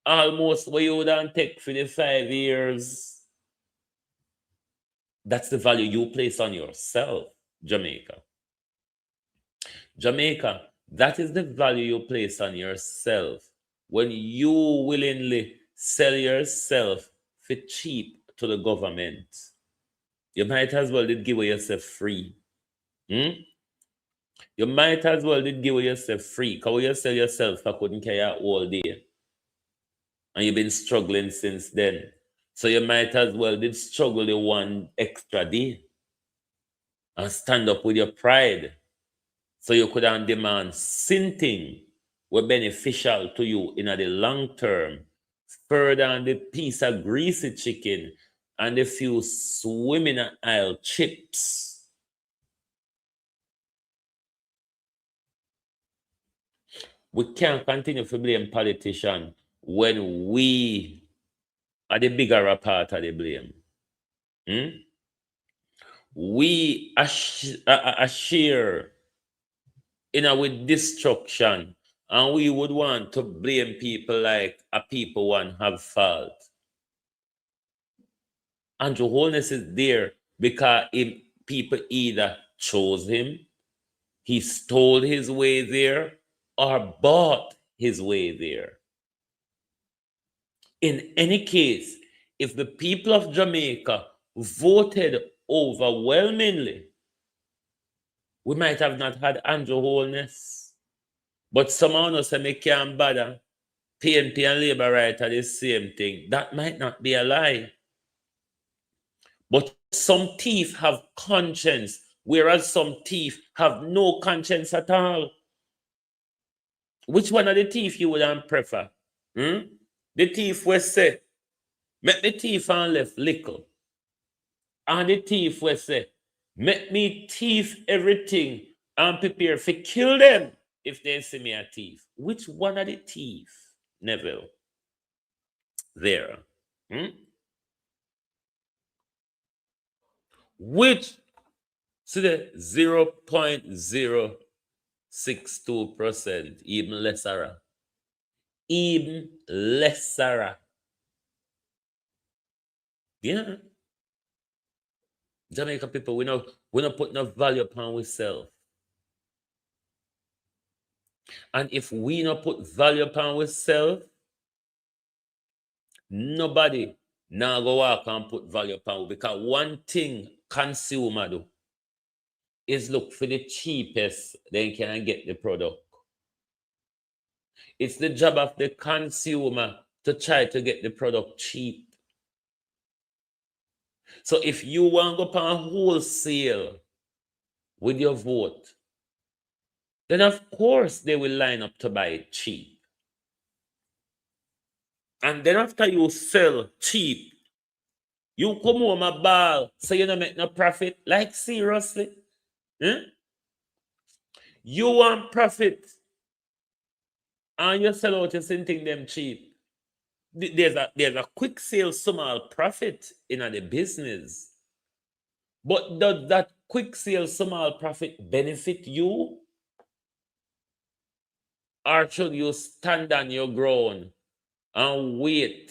Almost what you would take for the 5 years. That's the value you place on yourself, Jamaica. Jamaica, that is the value you place on yourself when you willingly sell yourself for cheap to the government. You might as well did give yourself free. You might as well did give yourself free. Because you sell yourself, I couldn't carry out all day. And you've been struggling since then. So you might as well did struggle the one extra day. And stand up with your pride. So you could on demand something were beneficial to you in the long term. Further than the piece of greasy chicken and a few swimming aisle chips. We can't continue to blame politicians when we are the bigger part of the blame. We are share with destruction, and we would want to blame people like a people one have fault. Andrew Holness is there because people either chose him, he stole his way there, or bought his way there. In any case, if the people of Jamaica voted overwhelmingly, we might have not had Andrew Holness. But somehow say me can't bother. PNP and Labour Right are the same thing. That might not be a lie. But some thieves have conscience, whereas some thieves have no conscience at all. Which one of the thief you would prefer? The thief will say, make the thief and left liquor. And the thief will say, make me thief everything and prepare to kill them if they see me a thief. Which one of the thief, Neville? There. Which, see the 0.062%, even lesser. Even lesser. Yeah. Jamaica people, we not put no value upon ourselves. And if we not put value upon ourselves, nobody now go walk and put value upon, because one thing consumer do is look for the cheapest they can get the product. It's the job of the consumer to try to get the product cheap. So if you want to go upon wholesale with your vote, then of course they will line up to buy it cheap. And then after you sell cheap, you come home a ball, so you don't make no profit. Like seriously? You want profit and you sell out your thing them cheap. There's a quick sale, small profit in the business. But does that quick sale, small profit benefit you? Or should you stand on your ground and wait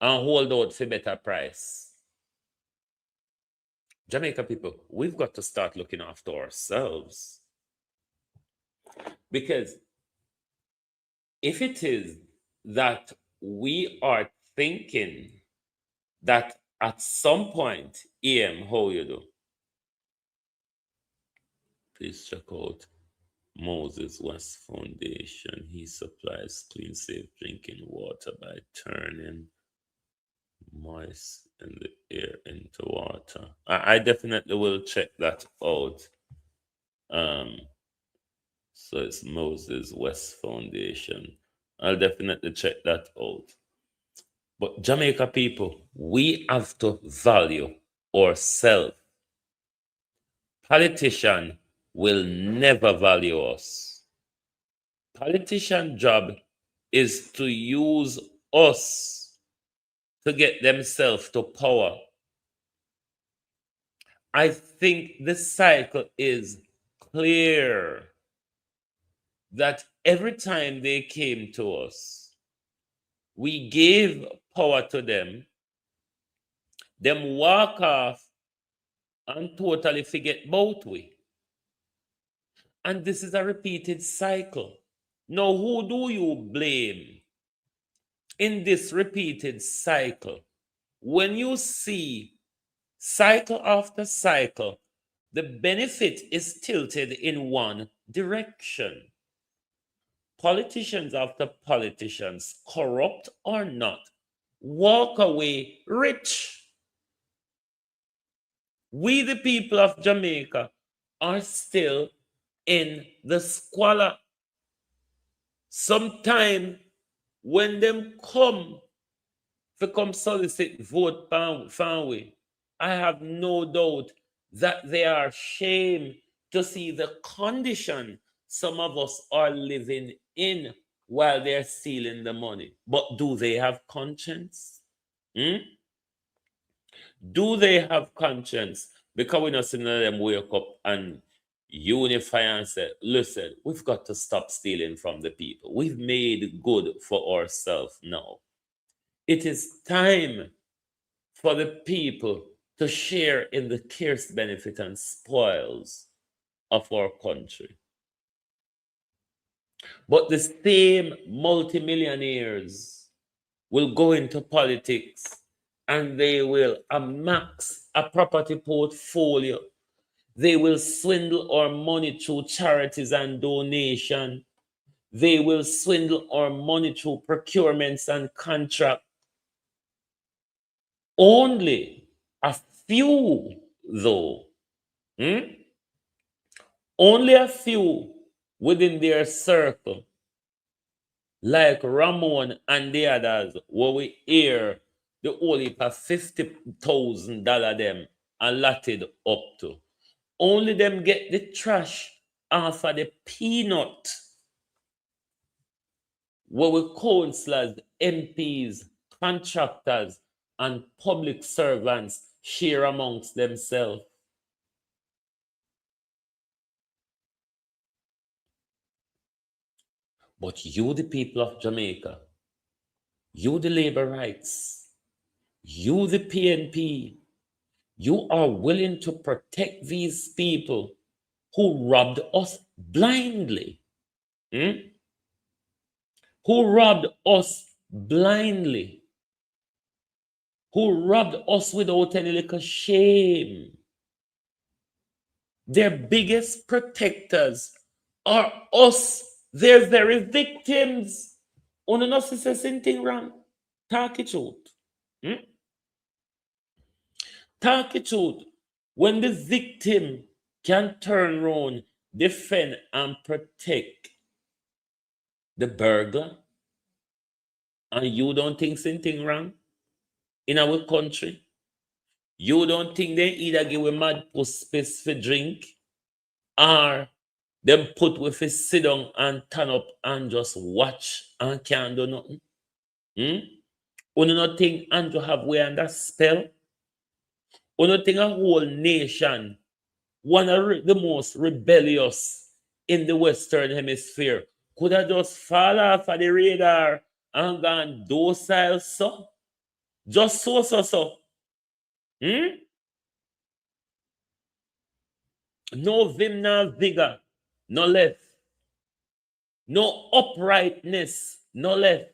and hold out for better price? Jamaica people, we've got to start looking after ourselves. Because if it is that we are thinking that at some point, how you do? Please check out Moses West Foundation. He supplies clean, safe drinking water by turning moist in the air into water. I definitely will check that out. So it's Moses West Foundation. I'll definitely check that out. But Jamaica people, we have to value ourselves. Politician will never value us. Politician job is to use us to get themselves to power. I think the cycle is clear that every time they came to us, we gave power to them walk off and totally forget about we. And this is a repeated cycle. Now, who do you blame in this repeated cycle? When you see cycle after cycle, the benefit is tilted in one direction. Politicians after politicians, corrupt or not, walk away rich. We, the people of Jamaica, are still in the squalor. Sometime when them come solicit vote fan way, I have no doubt that they are ashamed to see the condition some of us are living in while they're stealing the money. But do they have conscience? Do they have conscience? Because we not seeing them wake up and unify and say, listen, we've got to stop stealing from the people. We've made good for ourselves now. It is time for the people to share in the cares, benefit, and spoils of our country. But the same multimillionaires will go into politics and they will amass a property portfolio. They will swindle our money through charities and donation. They will swindle our money through procurements and contracts. Only a few, though, only a few within their circle, like Ramon and the others, where we hear the whole heap of $50,000 them allotted up to. Only them get the trash off of the peanut, where we councillors, MPs, contractors, and public servants share amongst themselves. But you, the people of Jamaica, you, the labor rights, you, the PNP, you are willing to protect these people who robbed us blindly. Who robbed us blindly. Who robbed us without any little shame. Their biggest protectors are us. They're very victims. Uno no say something wrong. Talk it out. Talk it out. When the victim can turn around, defend, and protect the burglar, and you don't think something wrong in our country, you don't think they either give a mad space for drink, or them put with a sit down and turn up and just watch and can't do nothing? Uno not think Andrew have way under spell? Uno think a whole nation, one of the most rebellious in the Western Hemisphere, could have just fall off of the radar and gone docile so? Just so. No vim, no vigor, no left. No uprightness, no left.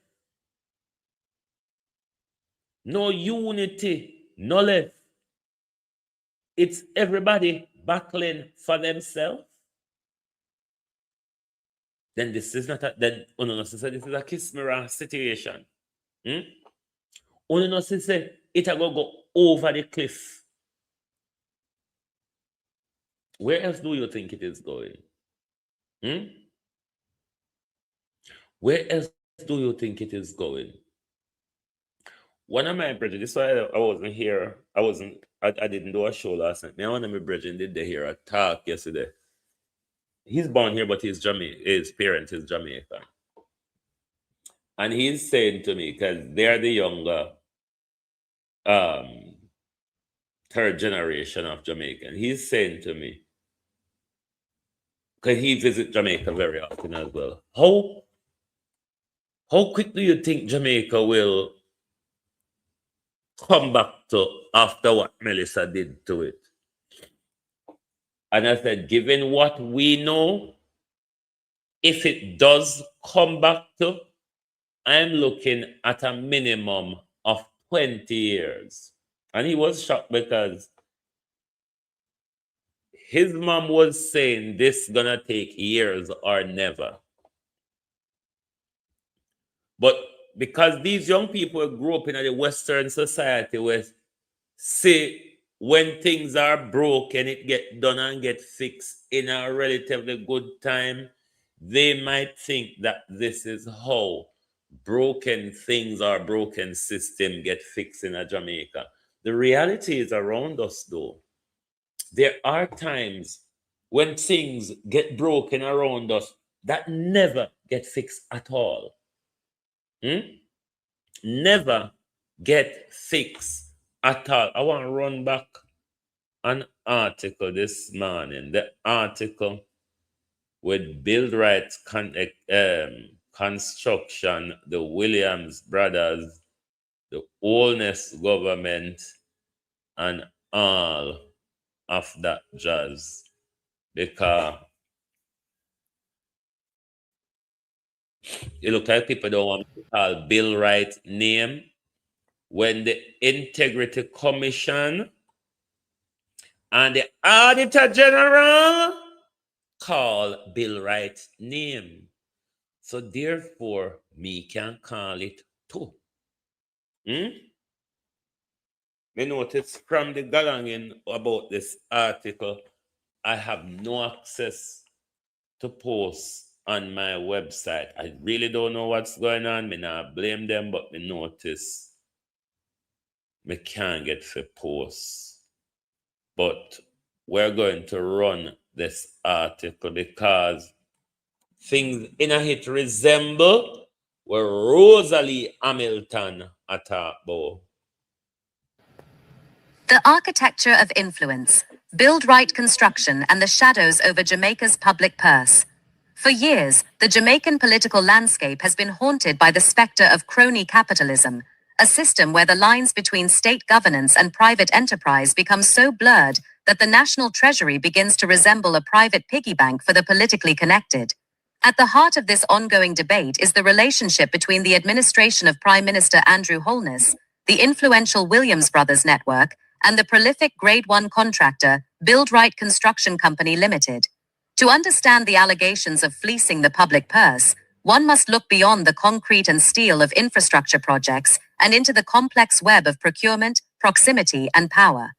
No unity, no left. It's everybody battling for themselves. Then this is not this is a kiss mirror situation. Only say it will go over the cliff. Where else do you think it is going? Where else do you think it is going? One of my brethren, this is why I wasn't here. I didn't do a show last night. One of my brethren did hear a talk yesterday. He's born here, but his parents is Jamaican. And he's saying to me, because they're the younger third generation of Jamaican, he's saying to me, because he visits Jamaica very often as well, how quick do you think Jamaica will come back to after what Melissa did to it? And I said, given what we know if it does come back to, I'm looking at a minimum of 20 years. And he was shocked because his mom was saying this gonna take years or never. But because these young people grew up in the Western society where say when things are broken, it get done and get fixed in a relatively good time, they might think that this is how broken things or broken system get fixed in Jamaica. The reality is around us though. There are times when things get broken around us that never get fixed at all. Never get fixed at all. I want to run back an article this morning. The article with Buildright construction, the Williams brothers, the Holness government, and all of that jazz. Because it looks like people don't want to call Buildright name when the Integrity Commission and the Auditor General call Buildright name. So therefore, me can call it too. Me notice from the galangin about this article, I have no access to post on my website. I really don't know what's going on. Me not blame them, but me notice me can't get for posts. But we're going to run this article because things in a hit resemble where Rosalie Hamilton attacked about. The architecture of influence, Buildright construction and the shadows over Jamaica's public purse. For years, the Jamaican political landscape has been haunted by the specter of crony capitalism, a system where the lines between state governance and private enterprise become so blurred that the national treasury begins to resemble a private piggy bank for the politically connected. At the heart of this ongoing debate is the relationship between the administration of Prime Minister Andrew Holness, the influential Williams Brothers network, and the prolific Grade 1 contractor, Buildright Construction Company Limited. To understand the allegations of fleecing the public purse, one must look beyond the concrete and steel of infrastructure projects and into the complex web of procurement, proximity, and power.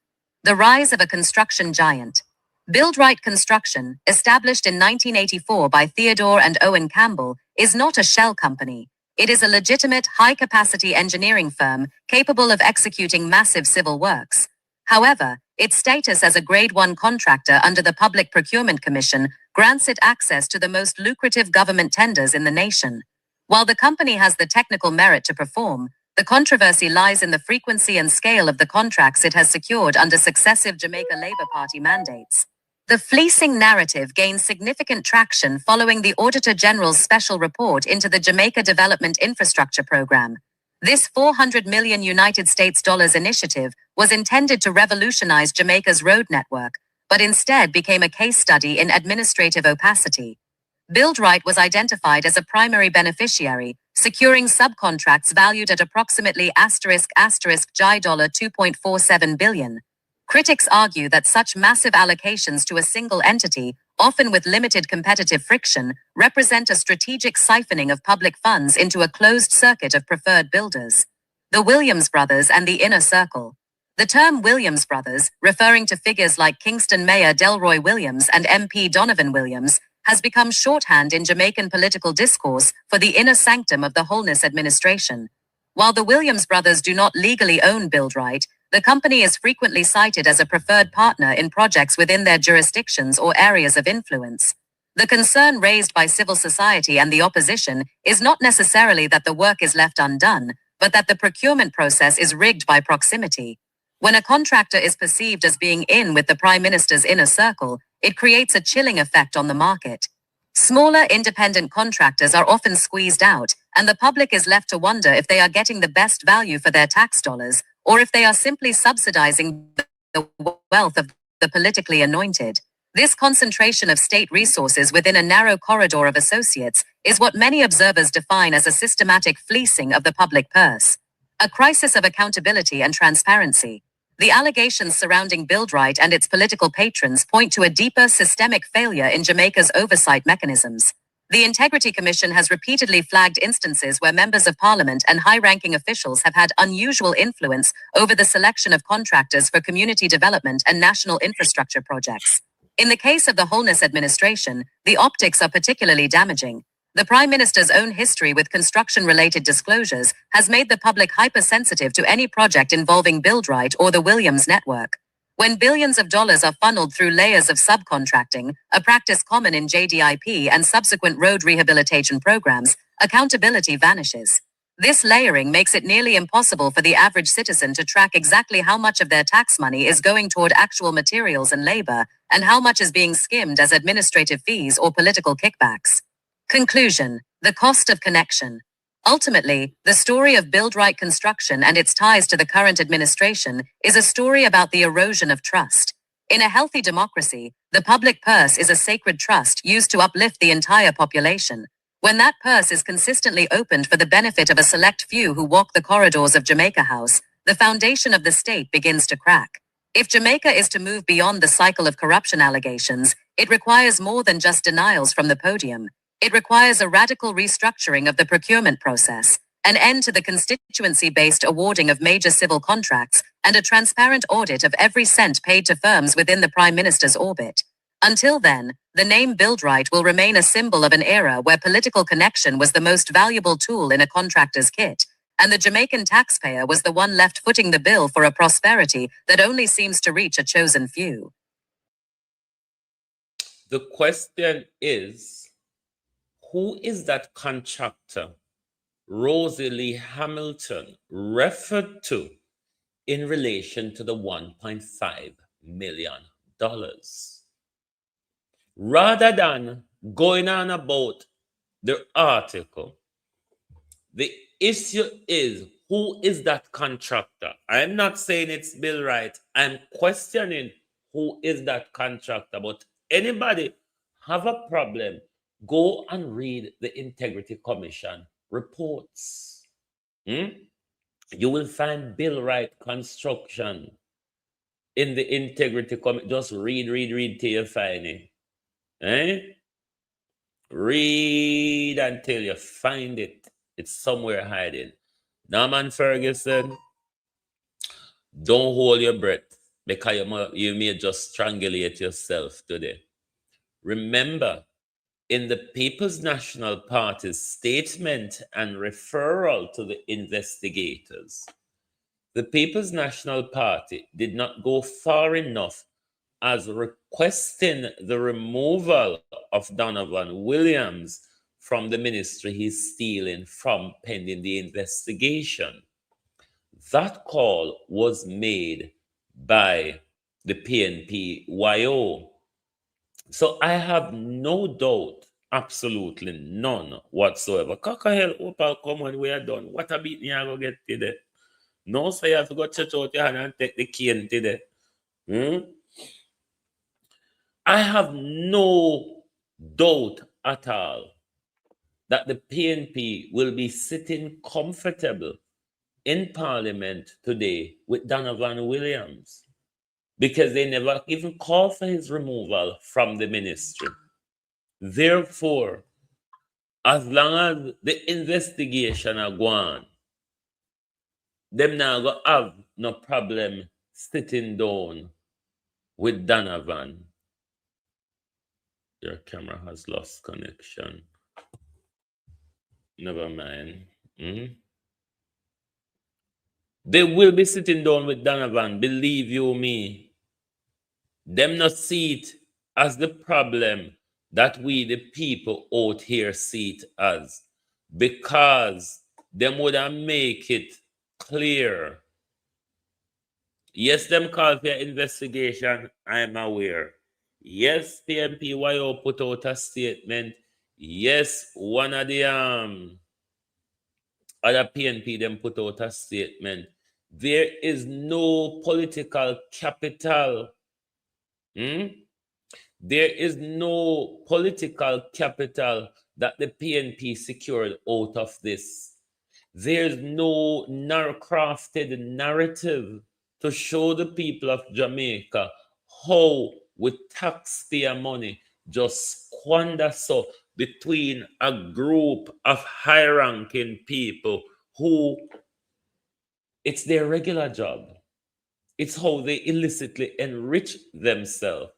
The rise of a construction giant. Buildright Construction, established in 1984 by Theodore and Owen Campbell, is not a shell company. It is a legitimate, high-capacity engineering firm capable of executing massive civil works. However, its status as a Grade 1 contractor under the Public Procurement Commission grants it access to the most lucrative government tenders in the nation. While the company has the technical merit to perform, the controversy lies in the frequency and scale of the contracts it has secured under successive Jamaica Labour Party mandates. The fleecing narrative gained significant traction following the Auditor General's special report into the Jamaica Development Infrastructure Program. This $400 million United States dollars initiative was intended to revolutionize Jamaica's road network, but instead became a case study in administrative opacity. Buildright was identified as a primary beneficiary, securing subcontracts valued at approximately J$ 2.47 billion. Critics argue that such massive allocations to a single entity, often with limited competitive friction, represent a strategic siphoning of public funds into a closed circuit of preferred builders. The Williams Brothers and the Inner Circle. The term Williams Brothers, referring to figures like Kingston Mayor Delroy Williams and MP Donovan Williams, has become shorthand in Jamaican political discourse for the inner sanctum of the Holness administration. While the Williams Brothers do not legally own Buildright, the company is frequently cited as a preferred partner in projects within their jurisdictions or areas of influence. The concern raised by civil society and the opposition is not necessarily that the work is left undone, but that the procurement process is rigged by proximity. When a contractor is perceived as being in with the Prime Minister's inner circle, it creates a chilling effect on the market. Smaller independent contractors are often squeezed out, and the public is left to wonder if they are getting the best value for their tax dollars, or if they are simply subsidizing the wealth of the politically anointed. This concentration of state resources within a narrow corridor of associates is what many observers define as a systematic fleecing of the public purse, a crisis of accountability and transparency. The allegations surrounding Buildright and its political patrons point to a deeper systemic failure in Jamaica's oversight mechanisms. The Integrity Commission has repeatedly flagged instances where members of parliament and high-ranking officials have had unusual influence over the selection of contractors for community development and national infrastructure projects. In the case of the Holness administration, the optics are particularly damaging. The Prime Minister's own history with construction-related disclosures has made the public hypersensitive to any project involving Buildright or the Williams network. When billions of dollars are funneled through layers of subcontracting, a practice common in JDIP and subsequent road rehabilitation programs, accountability vanishes. This layering makes it nearly impossible for the average citizen to track exactly how much of their tax money is going toward actual materials and labor, and how much is being skimmed as administrative fees or political kickbacks. Conclusion: the cost of connection. Ultimately, the story of Buildright construction and its ties to the current administration is a story about the erosion of trust. In a healthy democracy, the public purse is a sacred trust used to uplift the entire population. When that purse is consistently opened for the benefit of a select few who walk the corridors of Jamaica House, the foundation of the state begins to crack. If Jamaica is to move beyond the cycle of corruption allegations, it requires more than just denials from the podium. It requires a radical restructuring of the procurement process, an end to the constituency-based awarding of major civil contracts, and a transparent audit of every cent paid to firms within the Prime Minister's orbit. Until then, the name Buildright will remain a symbol of an era where political connection was the most valuable tool in a contractor's kit, and the Jamaican taxpayer was the one left footing the bill for a prosperity that only seems to reach a chosen few. The question is, who is that contractor Rosie Lee Hamilton referred to in relation to the $1.5 million? Rather than going on about the article, the issue is, who is that contractor? I'm not saying it's Buildright. I'm questioning who is that contractor. But anybody have a problem, go and read the Integrity Commission reports. You will find Buildright construction in the Integrity Commission. Just read till you find it. Read until you find it. It's somewhere hiding. Norman Ferguson, don't hold your breath, because you may just strangulate yourself today. Remember, in the People's National Party's statement and referral to the investigators, the People's National Party did not go far enough as requesting the removal of Donovan Williams from the ministry he's stealing from pending the investigation. That call was made by the PNP-YO. So I have no doubt, absolutely none whatsoever. Kaka hell, Opal, come when we are done. What a beat me I go get today. No, so you have to go church out your hand and take the cane today. I have no doubt at all that the PNP will be sitting comfortable in Parliament today with Donovan Williams, because they never even called for his removal from the ministry. Therefore, as long as the investigation are going, them now go have no problem sitting down with Donovan. Your camera has lost connection. Never mind. They will be sitting down with Donovan, believe you me. Them not see it as the problem that we, the people out here, see it as, because them would have make it clear. Yes, them call for investigation, I'm aware. Yes, PNP-YO put out a statement. Yes, one of the other PNP them put out a statement. There is no political capital There is no political capital that the PNP secured out of this. There's no crafted narrative to show the people of Jamaica how, with taxpayer money, just squander so between a group of high-ranking people who it's their regular job. It's how they illicitly enrich themselves.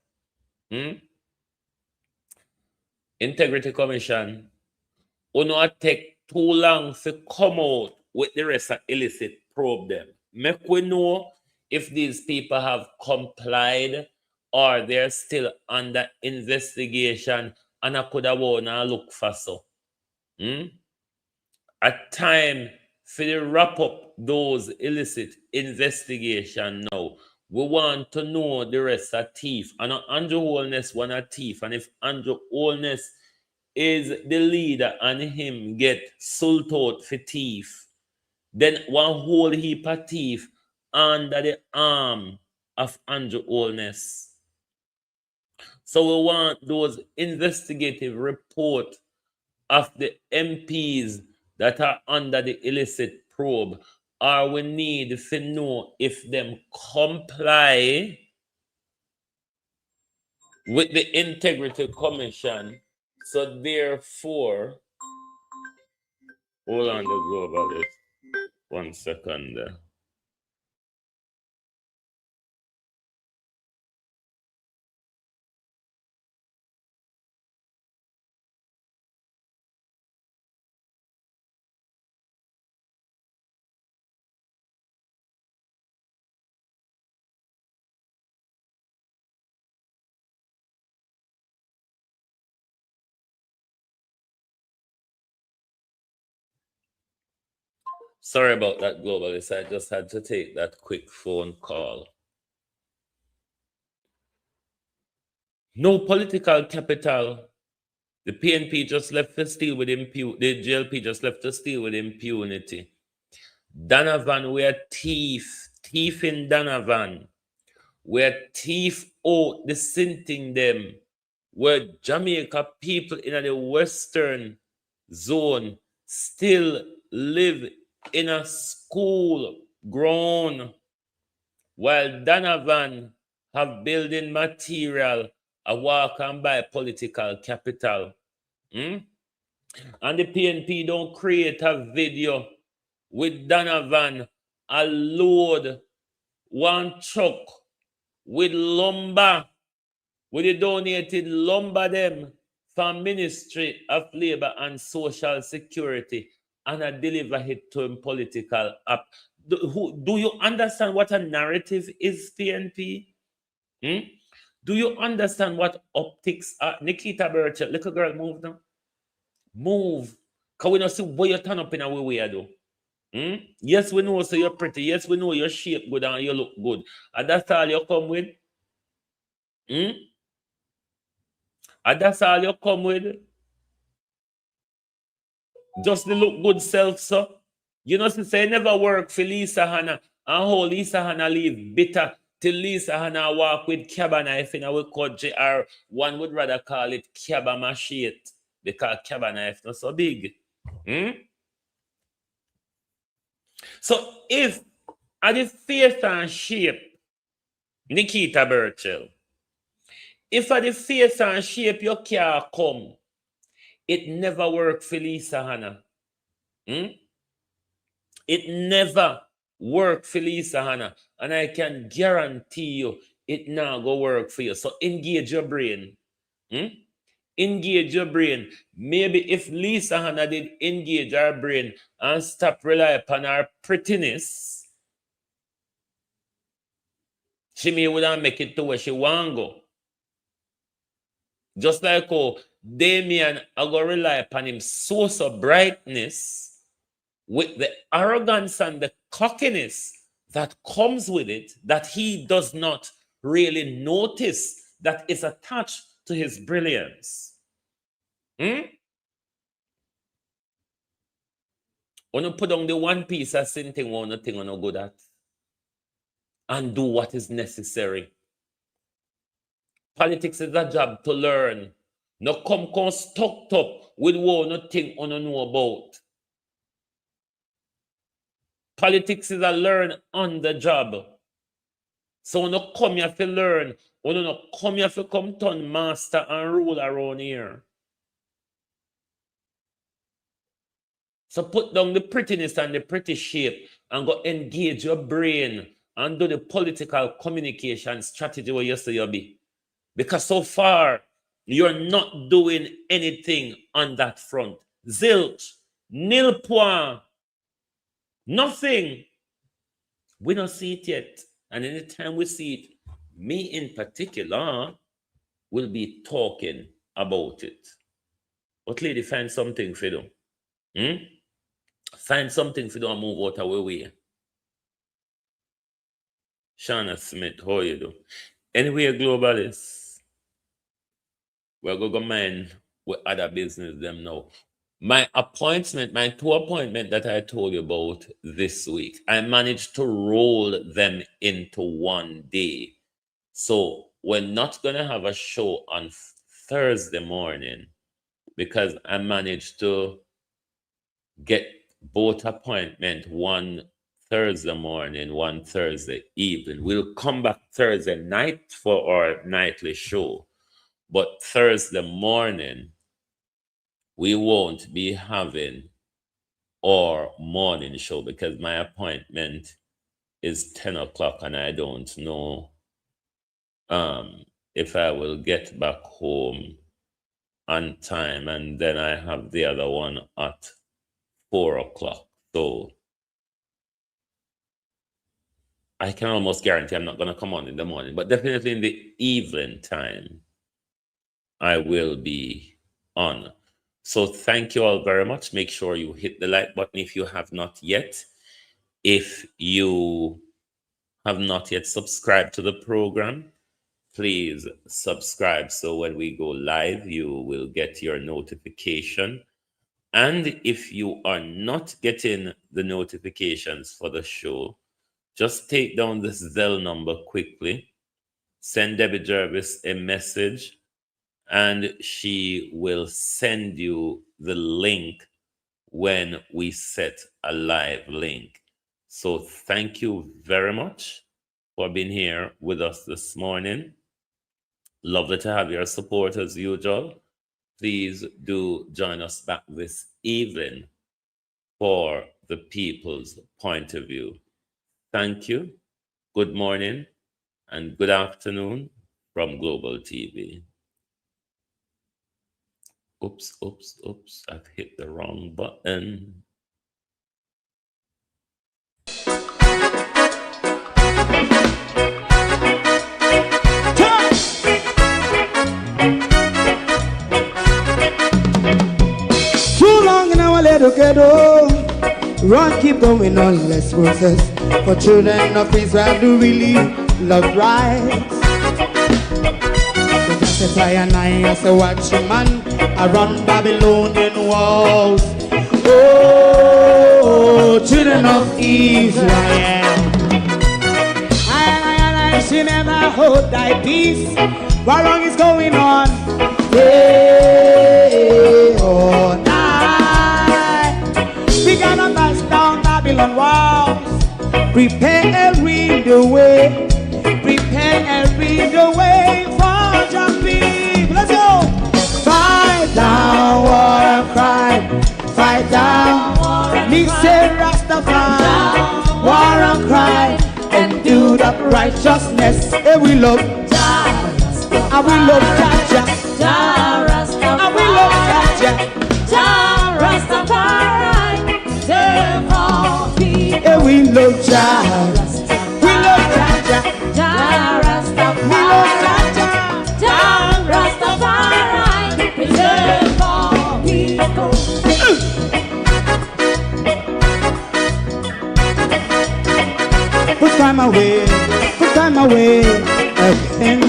Integrity Commission, uno take too long to come out with the rest of illicit probe them. Make we know if these people have complied or they're still under investigation, and I could have wanna look for so. A time for the wrap up those illicit investigation now. We want to know the rest of thief. And Andrew Holness one a thief. And if Andrew Holness is the leader and him get sold out for thief, then one whole heap of thief under the arm of Andrew Holness. So we want those investigative report of the MPs that are under the illicit probe, or we need to know if them comply with the Integrity Commission. So therefore, hold on the globalist. 1 second there. Sorry about that, globalist. I just had to take that quick phone call. No political capital. The PNP just left to steal with impunity. The JLP just left to steal with impunity. Donovan, we're thief in Donovan. We're thief out the sinting them. Where Jamaica people in the western zone still live in a school grown, while Donovan have building material, a walk and buy political capital. And the PNP don't create a video with Donovan a load one truck with lumber, with the donated lumber them from Ministry of Labor and Social Security, and I deliver it to him political app. Do you understand what a narrative is, PNP? Do you understand what optics are? Nikita Burchett, little girl, move now. Move. Can we not see what you turn up in a way do? Yes, we know so you're pretty. Yes, we know your shape good and you look good. And that's all you come with? And that's all you come with? Just the look good self, so. You know, since I never work for Lisa Hanna, and how Lisa Hanna leave bitter till Lisa Hanna walk with cabba knife in our country, or one would rather call it cabba machete, because cabba knife not so big. So if at the face and shape, Nikita Burchell, if at the face and shape you can't come, it never worked for Lisa Hanna. It never worked for Lisa Hanna. And I can guarantee you it now go work for you. So engage your brain. Engage your brain. Maybe if Lisa Hanna did engage her brain and stop relying upon her prettiness, she may wouldn't make it to where she want to go. Just like how Damien I go rely upon him source of brightness with the arrogance and the cockiness that comes with it, that he does not really notice that is attached to his brilliance. When you put on the one piece of something or nothing you're not good at, and do what is necessary. Politics is a job to learn. No come stuck up with what nothing on know about. Politics is a learn on the job. So no come here to learn. No come here to come turn master and rule around here. So put down the prettiness and the pretty shape and go engage your brain and do the political communication strategy where you say you be. Because so far, you're not doing anything on that front. Zilch, nil point, nothing. We don't see it yet. And anytime we see it, me in particular will be talking about it. But lady, find something for them. Find something for them and move out of our way. Shauna Smith, how you do? Anyway, globalists, we're going to go mind with other business them now. My appointment, my 2 appointments that I told you about this week, I managed to roll them into one day. So we're not going to have a show on Thursday morning because I managed to get both appointments, one Thursday morning, one Thursday evening. We'll come back Thursday night for our nightly show. But Thursday morning, we won't be having our morning show because my appointment is 10 o'clock and I don't know if I will get back home on time. And then I have the other one at 4 o'clock. So I can almost guarantee I'm not going to come on in the morning, but definitely in the evening time, I will be on. So thank you all very much. Make sure you hit the like button if you have not yet. If you have not yet subscribed to the program, please subscribe so when we go live, you will get your notification. And if you are not getting the notifications for the show, just take down this Zelle number quickly, send Debbie Jervis a message, and she will send you the link when we set a live link. So thank you very much for being here with us this morning. Lovely to have your support as usual. Please do join us back this evening for the people's point of view. Thank you. Good morning and good afternoon from Global TV. Oops, I've hit the wrong button. Too long in our little ghetto, run keep going on, less process. For children of Israel do really love rights. So just and I as a watchman around Babylonian walls. Oh, children of Israel, I should never hold thy peace. What wrong is going on? Day or night, we gonna bust down Babylon walls. Prepare the way, prepare the way for your people. Let's go. Fight down, war and crime. Fight down, me say Rastafari. War and crime, and do the righteousness. And we love Jah, and we love Jah, and we love Jah, Rastafari. Save all people. And we love Jah, we love Jah, Rastafari. We love Jah, Rastafari. Save all people. Put time away again.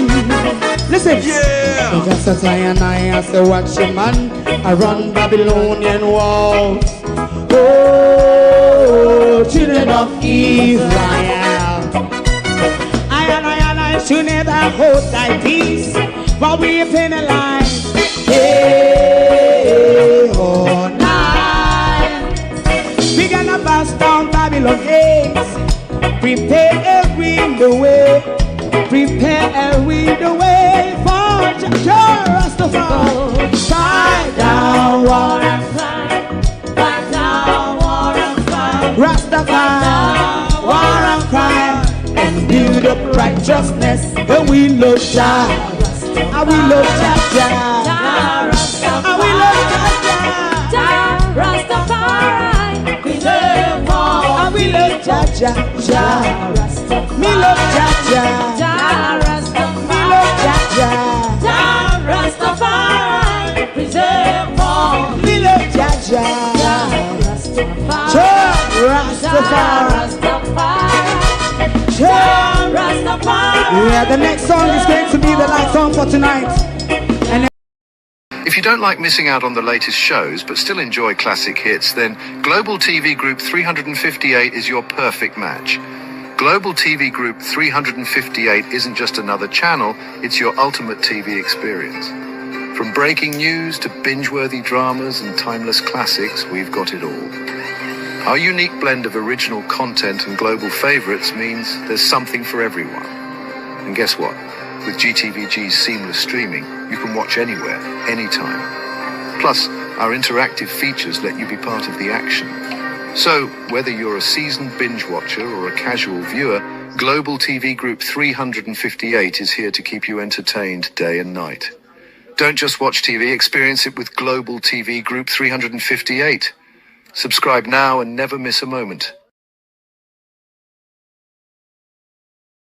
Listen, yeah. Just as I and I as a watchman around Babylonian walls. Oh, children of Israel, I should never hold thy peace. while we penalize day or night. We gonna bust down Babylon gates, prepare the way, prepare the way for Rastafari. Fight down war and fight down war and fight. Rastafari, war and crime, and build up righteousness. And we love Jah, and we love Jah, and we love Jah, Rastafari. We love all, and we love Jah, me love Jah, me love Jah, Rastafari. Preserve all, me love Jah, Rastafari. Yeah, the next song is going to be the last song for tonight. And if you don't like missing out on the latest shows but still enjoy classic hits, then Global TV Group 358 is your perfect match. Global TV Group 358 isn't just another channel, it's your ultimate TV experience. From breaking news to binge-worthy dramas and timeless classics, we've got it all. Our unique blend of original content and global favorites means there's something for everyone. And guess what? With GTVG's seamless streaming, you can watch anywhere, anytime. Plus, our interactive features let you be part of the action. So, whether you're a seasoned binge watcher or a casual viewer, Global TV Group 358 is here to keep you entertained day and night. Don't just watch TV, experience it with Global TV Group 358. Subscribe now and never miss a moment.